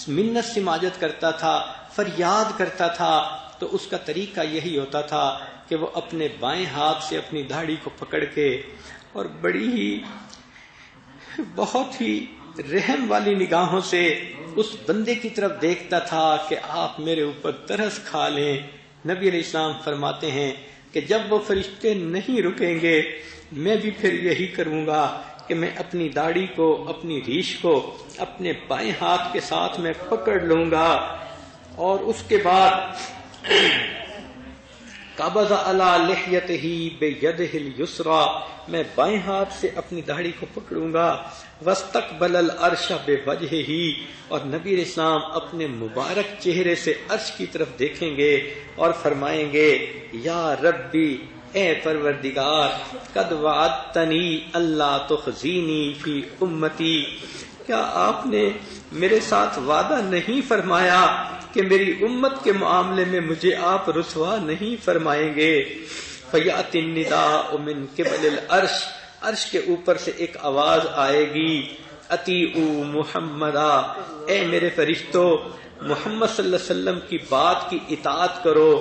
منت سماجت کرتا تھا، فریاد کرتا تھا، تو اس کا طریقہ یہی ہوتا تھا کہ وہ اپنے بائیں ہاتھ سے اپنی داڑھی کو پکڑ کے اور بڑی ہی بہت ہی رحم والی نگاہوں سے اس بندے کی طرف دیکھتا تھا کہ آپ میرے اوپر ترس کھا لیں۔ نبی علیہ السلام فرماتے ہیں کہ جب وہ فرشتے نہیں رکیں گے، میں بھی پھر یہی کروں گا کہ میں اپنی داڑھی کو، اپنی ریش کو اپنے بائیں ہاتھ کے ساتھ میں پکڑ لوں گا، اور اس کے بعد قبض علی لحیتہ بیدہ الیسریٰ، میں بائیں ہاتھ سے اپنی داڑھی کو پکڑوں گا، واستقبل العرش بوجہہ، اور نبی علیہ السلام اپنے مبارک چہرے سے عرش کی طرف دیکھیں گے اور فرمائیں گے، یا ربی، اے پروردگار، قد وعدتنی اللہ تخزینی فی امتی، کیا آپ نے میرے ساتھ وعدہ نہیں فرمایا کہ میری امت کے معاملے میں مجھے آپ رسوا نہیں فرمائیں گے؟ فَيَأْتِ النِّدَاءُ مِن قِبَلِ الْعَرْشِ، عرش کے اوپر سے ایک آواز آئے گی، اطیعوا محمدا، اے میرے فرشتو محمد صلی اللہ علیہ وسلم کی بات کی اطاعت کرو،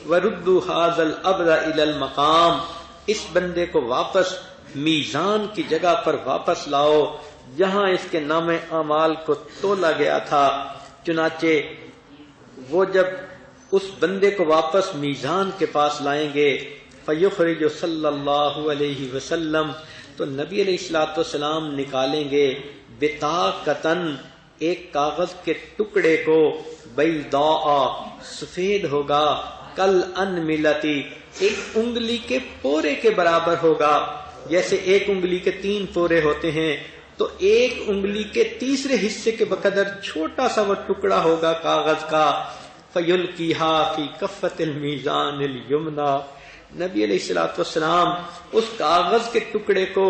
وردوا ھذا العبد الی المقام، اس بندے کو واپس میزان کی جگہ پر واپس لاؤ جہاں اس کے نام اعمال کو تولا گیا تھا۔ چنانچہ وہ جب اس بندے کو واپس میزان کے پاس لائیں گے، فیخرج صلی اللہ علیہ وسلم، تو نبی علیہ الصلوۃ والسلام نکالیں گے، بطاقتن، ایک کاغذ کے ٹکڑے کو، بیضاء، سفید ہوگا، کل انملتی، ایک انگلی کے پورے کے برابر ہوگا، جیسے ایک انگلی کے 3 پورے ہوتے ہیں تو ایک انگلی کے تیسرے حصے کے بقدر چھوٹا سا وہ ٹکڑا ہوگا کاغذ کا، فَيُلْقِيهَا فِي كَفَّةِ الْمِيزَانِ الْيُمْنَى، نبی علیہ الصلوۃ والسلام اس کاغذ کے ٹکڑے کو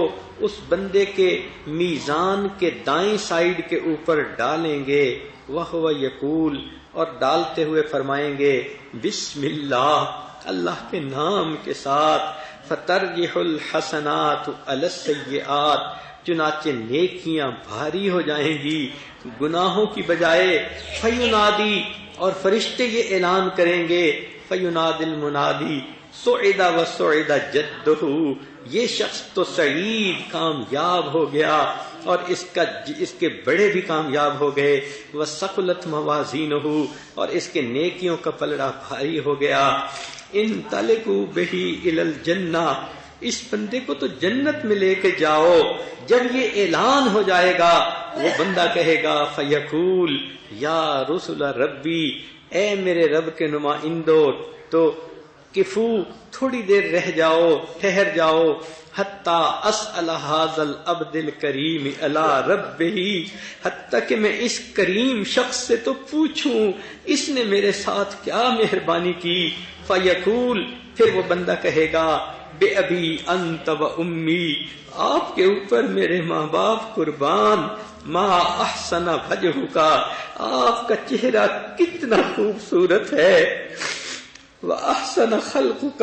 اس بندے کے میزان کے دائیں سائیڈ کے اوپر ڈالیں گے، وَهُوَ يَقُولُ، اور ڈالتے ہوئے فرمائیں گے، بسم اللہ، اللہ کے نام کے ساتھ، فَتَرْجِحُ الْحَسَنَاتُ عَلَى السَّيِّئَاتِ، چنانچہ نیکیاں بھاری ہو جائیں گی گناہوں کی بجائے، فَيُنَادِي، اور فرشتے یہ اعلان کریں گے، فَيُنَادِ الْمُنَادِي سُعِدَ وَسُعِدَ جَدُّهُ، یہ شخص تو سعید، کامیاب ہو گیا، اور اس کے بڑے بھی کامیاب ہو گئے، وَثَقُلَتْ مَوَازِينُهُ، اور اس کے نیکیوں کا پلڑا بھاری ہو گیا، انطلقوا بہ الی الجنہ، اس بندے کو تو جنت میں لے کے جاؤ۔ جب یہ اعلان ہو جائے گا وہ بندہ کہے گا، فیقول یا رسول ربی، اے میرے رب کے نمائندو، تو کفو، تھوڑی دیر رہ جاؤ، ٹھہر جاؤ، حتی اسأل ھذا العبد الکریم علی ربہ، حتی کہ میں اس کریم شخص سے تو پوچھوں اس نے میرے ساتھ کیا مہربانی کی۔ فیقول، پھر وہ بندہ کہے گا، بے ابی انت و امی، آپ کے اوپر میرے ماں باپ قربان، ما احسن وجہ کا، آپ کا چہرہ کتنا خوبصورت ہے، وَأَحْسَنَ خَلْقُكَ،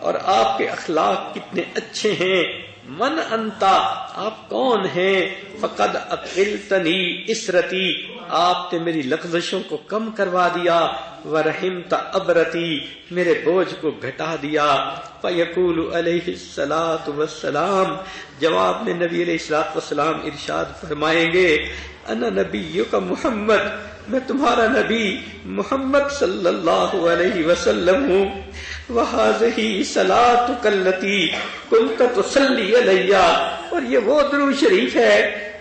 اور آپ کے اخلاق کتنے اچھے ہیں، من انتا، آپ کون ہیں، فقد اقلتنی اسرتی، آپ نے میری لغزشوں کو کم کروا دیا، ورحمت ابرتی، میرے بوجھ کو گھٹا دیا۔ فیقول علیہ الصلاۃ والسلام، جواب میں نبی علیہ الصلاۃ والسلام ارشاد فرمائیں گے، انا نبیک محمد، میں تمہارا نبی محمد صلی اللہ علیہ وسلم ہوں، وَهَذِهِ صَلَاتُكَ الَّتِي كُنْتَ تُصَلِّي عَلَيَّ، اور یہ وہ درود شریف ہے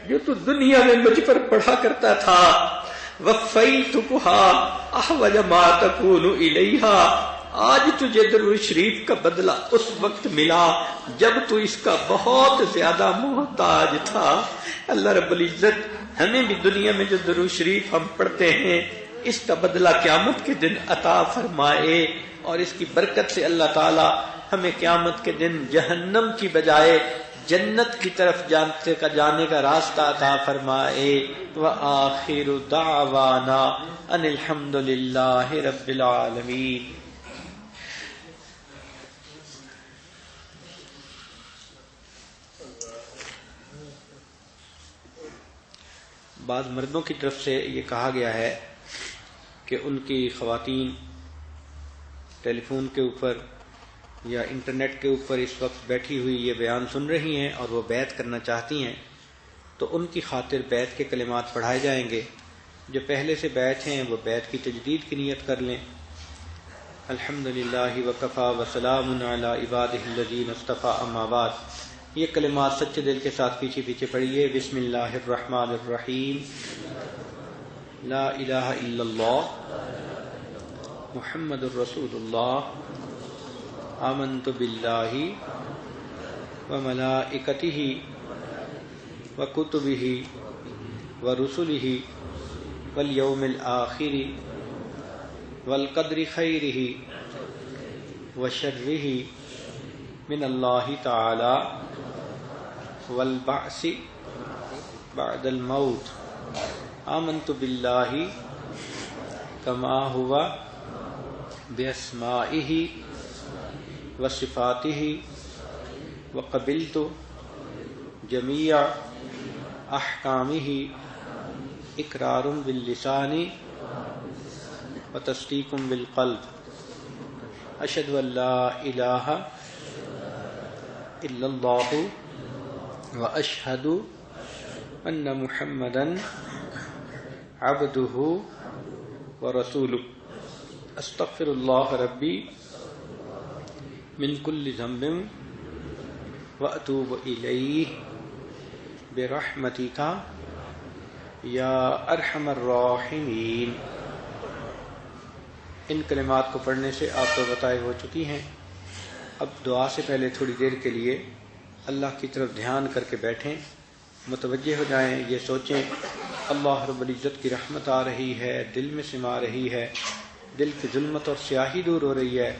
جو تو دنیا میں مجھ پر پڑھا کرتا تھا، وَفَّيْتُكُهَا أَحْوَجَ مَا تَكُونُ إِلَيْهَا، آج تجھے درود شریف کا بدلہ اس وقت ملا جب تو اس کا بہت زیادہ محتاج تھا۔ اللہ رب العزت ہمیں بھی دنیا میں جو درود شریف ہم پڑھتے ہیں اس کا بدلہ قیامت کے دن عطا فرمائے، اور اس کی برکت سے اللہ تعالی ہمیں قیامت کے دن جہنم کی بجائے جنت کی طرف جانے کا راستہ عطا فرمائے۔ وآخر دعوانا ان الحمد للہ رب العالمین۔ بعض مردوں کی طرف سے یہ کہا گیا ہے کہ ان کی خواتین ٹیلی فون کے اوپر یا انٹرنیٹ کے اوپر اس وقت بیٹھی ہوئی یہ بیان سن رہی ہیں اور وہ بیعت کرنا چاہتی ہیں، تو ان کی خاطر بیعت کے کلمات پڑھائے جائیں گے۔ جو پہلے سے بیعت ہیں وہ بیعت کی تجدید کی نیت کر لیں۔ الحمدللہ وکفی وسلام علی عبادہ الذین اصطفی، اما بعد، یہ کلمات سچے دل کے ساتھ پیچھے پیچھے پڑھیے۔ بسم اللہ الرحمن الرحیم، لا الہ الا اللہ محمد الرسول اللہ، آمنت باللہ وملائکتہ وکتبہ ورسلہ والیوم الآخر والقدر خیرہ وشرہ من اللہ تعالی والبعث بعد الموت آمنت باللہ کما ہوا باسمائہ وصفاتہ وقبلت جمیع احکامہ اقرار باللسان وتصدیق بالقلب اشہد ان لا الہ الا اللہ واشہد ان محمدا عبدہ ورسولہ استغفر اللہ ربی من کل ذنب واتوب الیہ برحمتک یا ارحم الراحمین۔ ان کلمات کو پڑھنے سے آپ کو بتائے ہو چکی ہیں۔ اب دعا سے پہلے تھوڑی دیر کے لیے اللہ کی طرف دھیان کر کے بیٹھیں، متوجہ ہو جائیں، یہ سوچیں اللہ رب العزت کی رحمت آ رہی ہے، دل میں سما رہی ہے، دل کی ظلمت اور سیاہی دور ہو رہی ہے،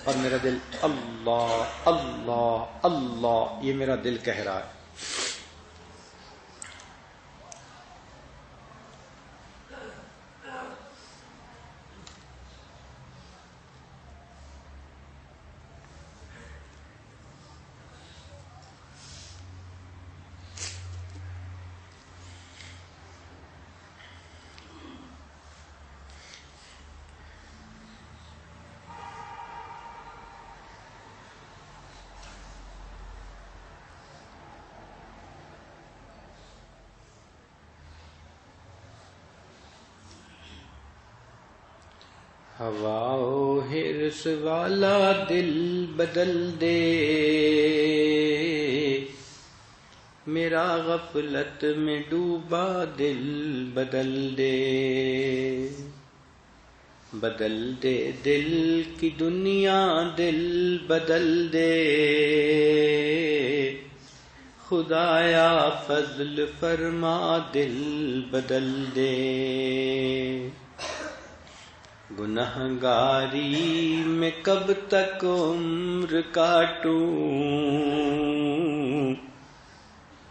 اور میرا دل اللہ اللہ اللہ یہ میرا دل کہہ رہا ہے۔ ہوا و حرص والا دل بدل دے، میرا غفلت میں ڈوبا دل بدل دے، بدل دے دل کی دنیا دل بدل دے، خدایا فضل فرما دل بدل دے، گنہگاری میں کب تک عمر کاٹوں،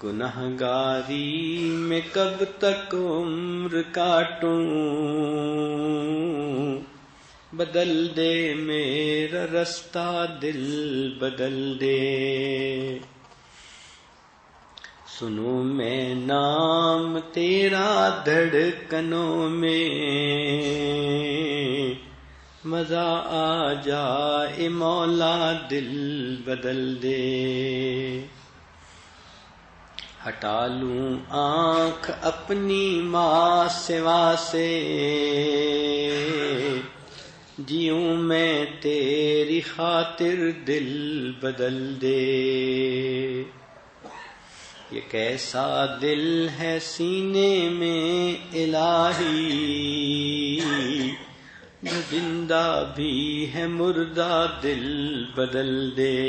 گنہگاری میں کب تک عمر کاٹوں، بدل دے میرا رستہ دل بدل دے، سنوں میں نام تیرا دھڑکنوں میں، مزہ آ جائے مولا دل بدل دے، ہٹا لوں آنکھ اپنی ماں سوا سے، جیوں میں تیری خاطر دل بدل دے، یہ کیسا دل ہے سینے میں الہی، جو زندہ بھی ہے مردہ دل بدل دے،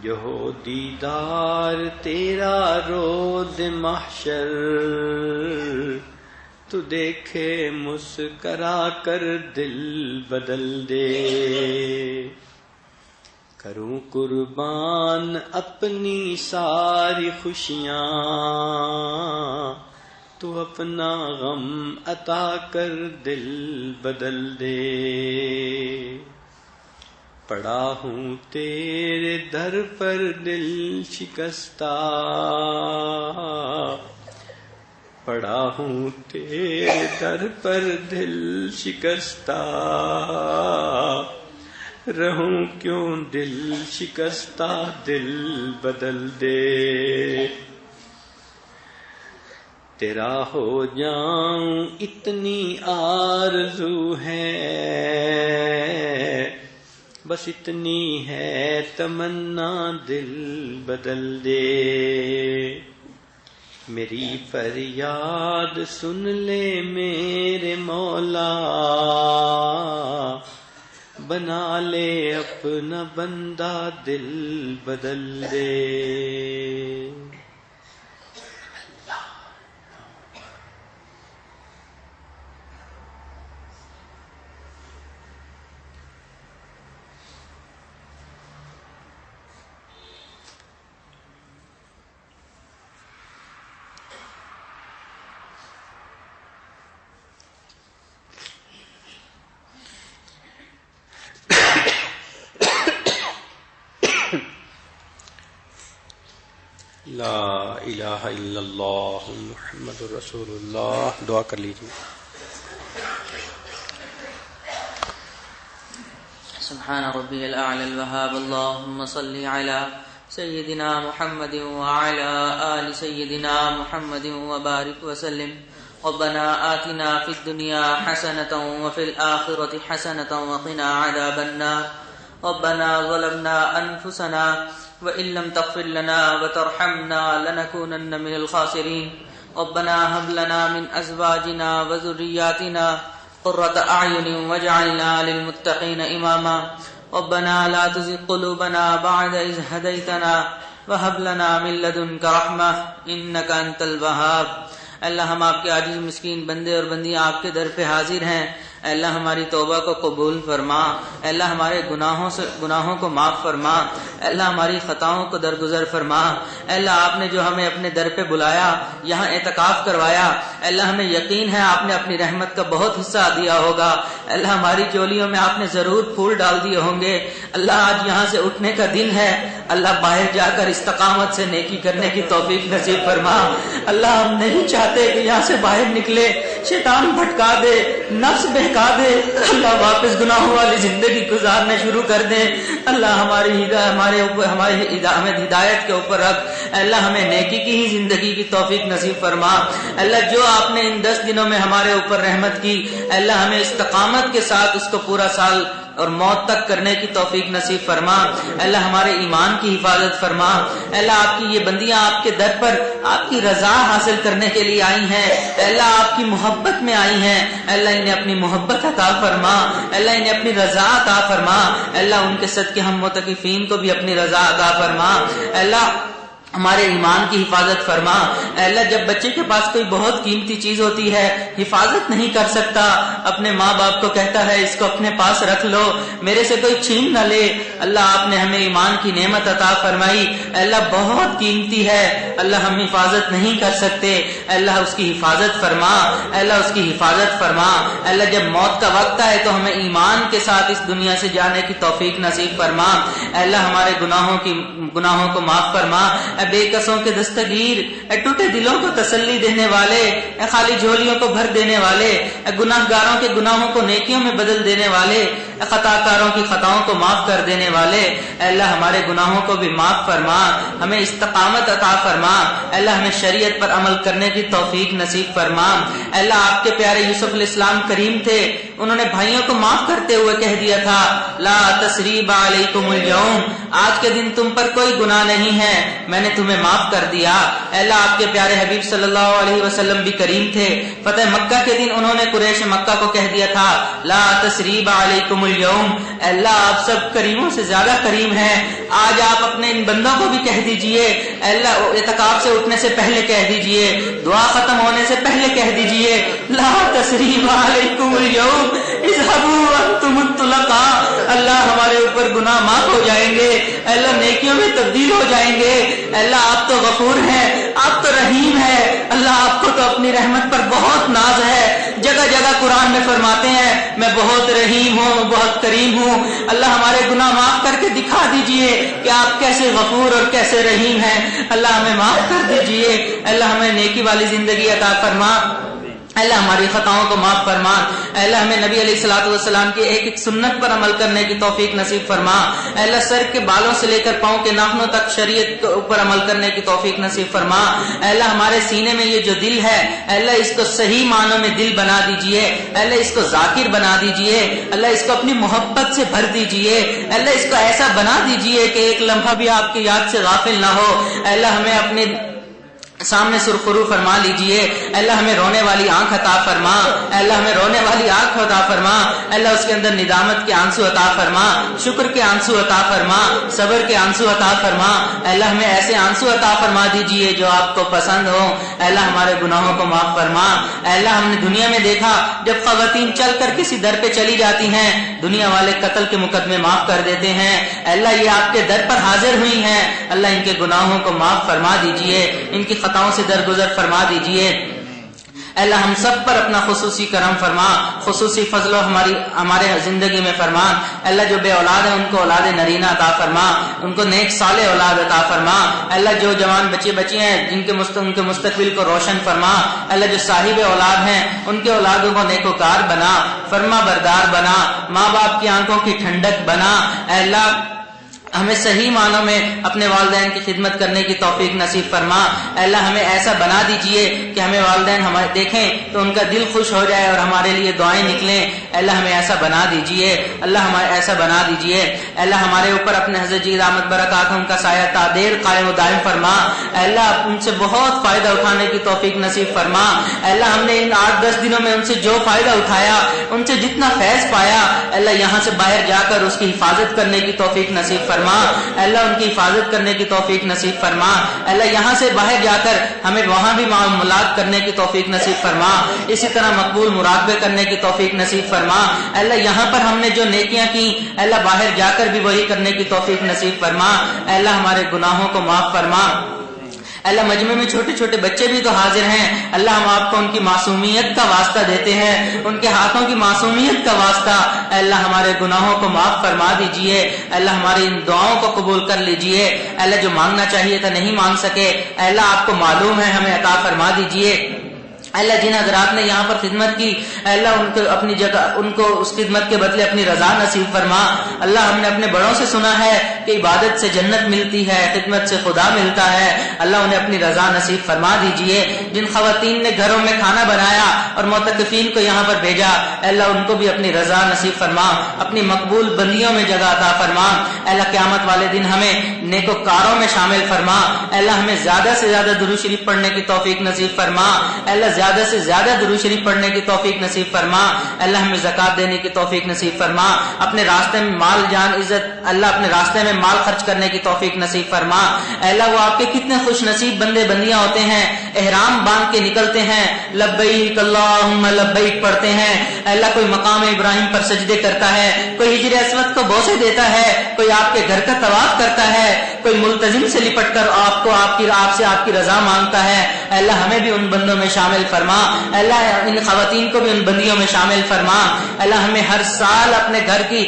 جو ہو دیدار تیرا روز محشر، تو دیکھے مسکرا کر دل بدل دے، کروں قربان اپنی ساری خوشیاں، تو اپنا غم عطا کر دل بدل دے، پڑا ہوں تیرے در پر دل شکستہ، پڑا ہوں تیرے در پر دل شکستہ، رہوں کیوں دل شکستہ دل بدل دے، تیرا ہو جاؤں اتنی آرزو ہے، بس اتنی ہے تمنا دل بدل دے، میری فریاد سن لے میرے مولا، بنا لے اپنا بندہ دل بدل دے۔ لا الہ الا اللہ محمد رسول اللہ. دعا کر لیجیے. سبحان ربي الأعلى الوهاب. اللهم صل على سيدنا محمد وعلى آل سيدنا محمد وبارك وسلم. ربنا آتنا في الدنيا حسنة وفي الآخرة حسنة وقنا عذاب النار. ربنا ظلمنا أنفسنا وإن لم تغفر لنا وترحمنا لنكونن من الخاسرين. ربنا هب لنا من أزواجنا وذرياتنا قرة أعين واجعلنا للمتقين إماما. ربنا لا تزغ قلوبنا بعد إذ هديتنا وهب لنا من لدنك رحمة إنك أنت الوهاب. اللہ ہم آپ کے عاجز مسکین بندے اور بندیاں آپ کے در پہ حاضر ہیں. اے اللہ ہماری توبہ کو قبول فرما. اے اللہ ہمارے گناہوں کو معاف فرما. اے اللہ ہماری خطاؤں کو درگزر فرما. اے اللہ آپ نے جو ہمیں اپنے در پہ بلایا، یہاں اعتکاف کروایا، اے اللہ ہمیں یقین ہے آپ نے اپنی رحمت کا بہت حصہ دیا ہوگا. اے اللہ ہماری چولیوں میں آپ نے ضرور پھول ڈال دیے ہوں گے. اللہ آج یہاں سے اٹھنے کا دن ہے. اللہ باہر جا کر استقامت سے نیکی کرنے کی توفیق نصیب فرما. اللہ ہم نہیں چاہتے کہ یہاں سے باہر نکلے شیطان بھٹکا دے، نفس بہکا دے، اللہ واپس گناہوں والی زندگی گزارنا شروع کر دے. اللہ ہماری ہمیں ہدایت کے اوپر رکھ. اللہ ہمیں نیکی کی ہی زندگی کی توفیق نصیب فرما. اللہ جو آپ نے ان 10 دنوں میں ہمارے اوپر رحمت کی، اللہ ہمیں استقامت کے ساتھ اس کو پورا سال اور موت تک کرنے کی توفیق نصیب فرما. اللہ ہمارے ایمان کی حفاظت فرما. اللہ آپ کی یہ بندیاں آپ کے در پر آپ کی رضا حاصل کرنے کے لیے آئی ہیں. اللہ آپ کی محبت میں آئی ہیں. اللہ انہیں اپنی محبت عطا فرما. اللہ انہیں اپنی رضا عطا فرما. اللہ ان کے صدقے ہم متقفین کو بھی اپنی رضا عطا فرما. اللہ ہمارے ایمان کی حفاظت فرما. اے اللہ جب بچے کے پاس کوئی بہت قیمتی چیز ہوتی ہے، حفاظت نہیں کر سکتا، اپنے ماں باپ کو کہتا ہے اس کو اپنے پاس رکھ لو، میرے سے کوئی چھین نہ لے. اللہ آپ نے ہمیں ایمان کی نعمت عطا فرمائی. اے اللہ بہت قیمتی ہے، اللہ ہم حفاظت نہیں کر سکتے. اے اللہ اس کی حفاظت فرما. اے اللہ اس کی حفاظت فرما. اے اللہ جب موت کا وقت آئے تو ہمیں ایمان کے ساتھ اس دنیا سے جانے کی توفیق نصیب فرما. اے اللہ ہمارے گناہوں کو معاف فرما. اے بے کسوں کے دستگیر، اے ٹوٹے دلوں کو تسلی دینے والے، اے خالی جھولیوں کو بھر دینے والے، اے گناہ گاروں کے گناہوں کو نیکیوں میں بدل دینے والے، اے خطا کاروں کی خطاؤں کو معاف کر دینے والے. اے اللہ ہمارے گناہوں کو بھی معاف فرما. ہمیں استقامت عطا فرما. اے اللہ ہمیں شریعت پر عمل کرنے کی توفیق نصیب فرما. اے اللہ آپ کے پیارے یوسف علیہ السلام کریم تھے، انہوں نے بھائیوں کو معاف کرتے ہوئے کہہ دیا تھا لا تثریب علیکم اليوم، آج کے دن تم پر کوئی گناہ نہیں ہے، میں نے تمہیں معاف کر دیا. اے اللہ آپ کے پیارے حبیب صلی اللہ علیہ وسلم بھی کریم تھے. فتح مکہ کے دن انہوں نے قریش مکہ کو کہہ دیا تھا لا تثریب علیکم اليوم. اے اللہ آپ سب کریموں سے زیادہ کریم ہیں، آج آپ اپنے ان بندوں کو بھی کہہ دیجئے. اے اللہ اعتکاف سے اٹھنے سے پہلے کہہ دیجئے، دعا ختم ہونے سے پہلے کہہ دیجئے لا تثریب علیکم اليوم اذهبوا انتم الطلقاء. اللہ ہمارے اوپر گناہ معاف ہو جائیں گے. اے اللہ نیکیوں میں تبدیل ہو جائیں گے. اے اللہ آپ تو غفور ہیں، آپ تو رحیم ہے. اللہ آپ کو تو اپنی رحمت پر بہت ناز ہے. جگہ جگہ قرآن میں فرماتے ہیں میں بہت رحیم ہوں، بہت کریم ہوں. اللہ ہمارے گناہ معاف کر کے دکھا دیجئے کہ آپ کیسے غفور اور کیسے رحیم ہیں. اللہ ہمیں معاف کر دیجئے. اللہ ہمیں نیکی والی زندگی عطا فرما. اللہ ہماری خطاؤں کو معاف فرما. اللہ ہمیں نبی علیہ الصلوۃ والسلام کی ایک ایک سنت پر عمل کرنے کی توفیق نصیب فرما. اللہ سر کے بالوں سے لے کر پاؤں کے ناخنوں تک شریعت کے اوپر عمل کرنے کی توفیق نصیب فرما. اللہ ہمارے سینے میں یہ جو دل ہے اللہ اس کو صحیح معنوں میں دل بنا دیجئے. اللہ اس کو ذاکر بنا دیجئے. اللہ اس کو اپنی محبت سے بھر دیجئے. اللہ اس کو ایسا بنا دیجئے کہ ایک لمحہ بھی آپ کی یاد سے غافل نہ ہو. اللہ ہمیں اپنے سامنے سرخرو فرما لیجئے. اللہ ہمیں رونے والی آنکھ عطا فرما. اللہ ہمیں رونے والی آنکھ عطا فرما. اللہ اس کے اندر ندامت کے آنسو عطا فرما، شکر کے آنسو عطا فرما، صبر کے آنسو عطا فرما. اللہ ہمیں ایسے آنسو عطا فرما دیجئے جو آپ کو پسند ہو. اللہ ہمارے گناہوں کو معاف فرما. اللہ ہم نے دنیا میں دیکھا جب خواتین چل کر کسی در پہ چلی جاتی ہیں دنیا والے قتل کے مقدمے معاف کر دیتے ہیں. اللہ یہ آپ کے در پر حاضر ہوئی ہیں، اللہ ان کے گناہوں کو معاف فرما دیجئے، ان کی خطاؤں سے درگزر فرما دیجئے. اللہ ہم سب پر اپنا خصوصی کرم فرما، خصوصی فضل و ہمارے زندگی میں فرما۔ اللہ جو بے اولاد ہیں ان کو اولاد نرینہ عطا فرما، ان کو نیک صالح اولاد عطا فرما۔ اللہ جو جوان بچے بچی ہیں ان کے مستقبل کو روشن فرما۔ اللہ جو صاحب اولاد ہیں ان کے اولادوں کو نیکوکار بنا، فرما بردار بنا، ماں باپ کی آنکھوں کی ٹھنڈک بنا۔ اے اللہ ہمیں صحیح معنوں میں اپنے والدین کی خدمت کرنے کی توفیق نصیب فرما۔ اے اللہ ہمیں ایسا بنا دیجئے کہ ہمیں والدین ہمارے دیکھیں تو ان کا دل خوش ہو جائے اور ہمارے لیے دعائیں نکلیں۔ اے اللہ ہمیں ایسا بنا دیجئے، اللہ ہمیں ایسا بنا دیجئے۔ اے اللہ ہمارے اوپر اپنے حضرت جی دامت برکاتہم کا سایہ تا دیر قائم و دائم فرما۔ اے اللہ ان سے بہت فائدہ اٹھانے کی توفیق نصیب فرما۔ اے اللہ ہم نے ان 8-10 دنوں میں ان سے جو فائدہ اٹھایا، ان سے جتنا فیض پایا، اے اللہ یہاں سے باہر جا کر اس کی حفاظت کرنے کی توفیق نصیب فرما۔ اے اللہ ان کی حفاظت کرنے کی توفیق نصیب فرما۔ اے اللہ یہاں سے باہر جا کر ہمیں وہاں بھی معاملات کرنے کی توفیق نصیب فرما، اسی طرح مقبول مراقبے کرنے کی توفیق نصیب فرما۔ اے اللہ یہاں پر ہم نے جو نیکیاں کی، اے اللہ باہر جا کر بھی وہی کرنے کی توفیق نصیب فرما۔ اے اللہ ہمارے گناہوں کو معاف فرما۔ اللہ مجمع میں چھوٹے چھوٹے بچے بھی تو حاضر ہیں، اللہ ہم آپ کو ان کی معصومیت کا واسطہ دیتے ہیں، ان کے ہاتھوں کی معصومیت کا واسطہ اے اللہ ہمارے گناہوں کو معاف فرما دیجئے۔ اے اللہ ہماری ان دعاؤں کو قبول کر لیجئے۔ اے اللہ جو مانگنا چاہیے تھا نہیں مانگ سکے، اے اللہ آپ کو معلوم ہے، ہمیں عطا فرما دیجئے۔ اللہ جن حضرات نے یہاں پر خدمت کی، اللہ ان کو اپنی جگہ ان کو اس خدمت کے بدلے اپنی رضا نصیب فرما۔ اللہ ہم نے اپنے بڑوں سے سنا ہے کہ عبادت سے جنت ملتی ہے، خدمت سے خدا ملتا ہے، اللہ انہیں اپنی رضا نصیب فرما دیجئے۔ جن خواتین نے گھروں میں کھانا بنایا اور معتکفین کو یہاں پر بھیجا، اللہ ان کو بھی اپنی رضا نصیب فرما، اپنی مقبول بندیوں میں جگہ عطا فرما۔ اللہ قیامت والے دن ہمیں نیکوکاروں میں شامل فرما۔ اللہ ہمیں زیادہ سے زیادہ درود شریف پڑھنے کی توفیق نصیب فرما۔ اللہ زیادہ سے زیادہ درود شریف پڑھنے کی توفیق نصیب فرما۔ اللہ ہمیں زکات دینے کی توفیق نصیب فرما۔ اپنے راستے میں مال جان عزت اللہ اپنے راستے میں مال خرچ کرنے کی توفیق نصیب فرما۔ اللہ وہ آپ کے کتنے خوش نصیب بندے بندیاں ہوتے ہیں، احرام باندھ کے نکلتے ہیں، لبیک اللہم لبیک پڑھتے ہیں۔ اللہ کوئی مقام ابراہیم پر سجدے کرتا ہے، کوئی حجر اسود کو بوسے دیتا ہے، کوئی آپ کے گھر کا طواف کرتا ہے، کوئی ملتزم سے لپٹ کر آپ سے آپ کی رضا مانگتا ہے۔ اللہ ہمیں بھی ان بندوں میں شامل فرما۔ اللہ ان خواتین کو بھی ان بندیوں میں شامل فرما۔ اللہ ہمیں ہر سال اپنے گھر کی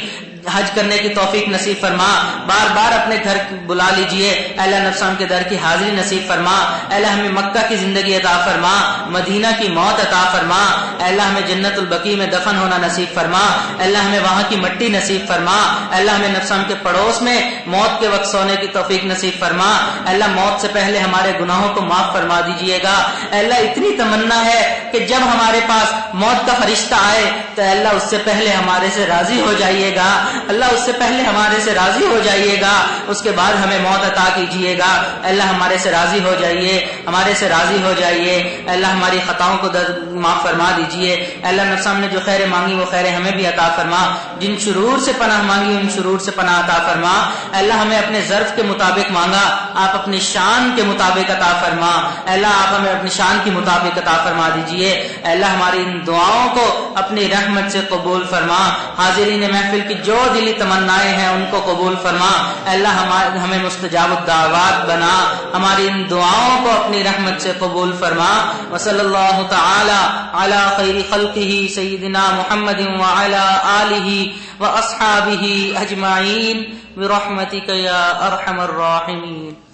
حج کرنے کی توفیق نصیب فرما، بار بار اپنے گھر بلا لیجئے۔ اللہ نفسان کے در کی حاضری نصیب فرما۔ اللہ ہمیں مکہ کی زندگی عطا فرما، مدینہ کی موت عطا فرما۔ اللہ ہمیں جنت البقیع میں دفن ہونا نصیب فرما۔ اللہ ہمیں وہاں کی مٹی نصیب فرما۔ اللہ ہمیں نفسان کے پڑوس میں موت کے وقت سونے کی توفیق نصیب فرما۔ اللہ موت سے پہلے ہمارے گناہوں کو معاف فرما دیجئے گا۔ اللہ اتنی تمنا ہے کہ جب ہمارے پاس موت کا فرشتہ آئے تو اللہ اس سے پہلے ہمارے سے راضی ہو جائیے گا، اللہ اس سے پہلے ہمارے سے راضی ہو جائیے گا، اس کے بعد ہمیں موت عطا کیجیے گا۔ اللہ ہمارے سے راضی ہو جائیے، ہمارے سے راضی ہو جائیے۔ اللہ ہماری خطاؤں کو معاف فرما دیجیے۔ اللہ نفس نے جو خیر مانگی وہ خیر ہمیں بھی عطا فرما، جن شرور سے پناہ مانگی ان شرور سے پناہ عطا فرما۔ اللہ ہمیں اپنے ظرف کے مطابق مانگا، آپ اپنی شان کے مطابق عطا فرما۔ اللہ آپ ہمیں اپنی شان کے مطابق عطا فرما دیجیے۔ اللہ ہماری ان دعاؤں کو اپنی رحمت سے قبول فرما۔ حاضرین محفل کی جو دلی تمنائیں ہیں ان کو قبول فرما۔ اللہ ہمیں مستجاب الدعوات بنا، ہماری ان دعاؤں کو اپنی رحمت سے قبول فرما۔ وصلی اللہ تعالی علی خیر خلقہ سیدنا محمد وعلی آلہ واصحابہ اجمعین برحمتک یا ارحم الراحمین۔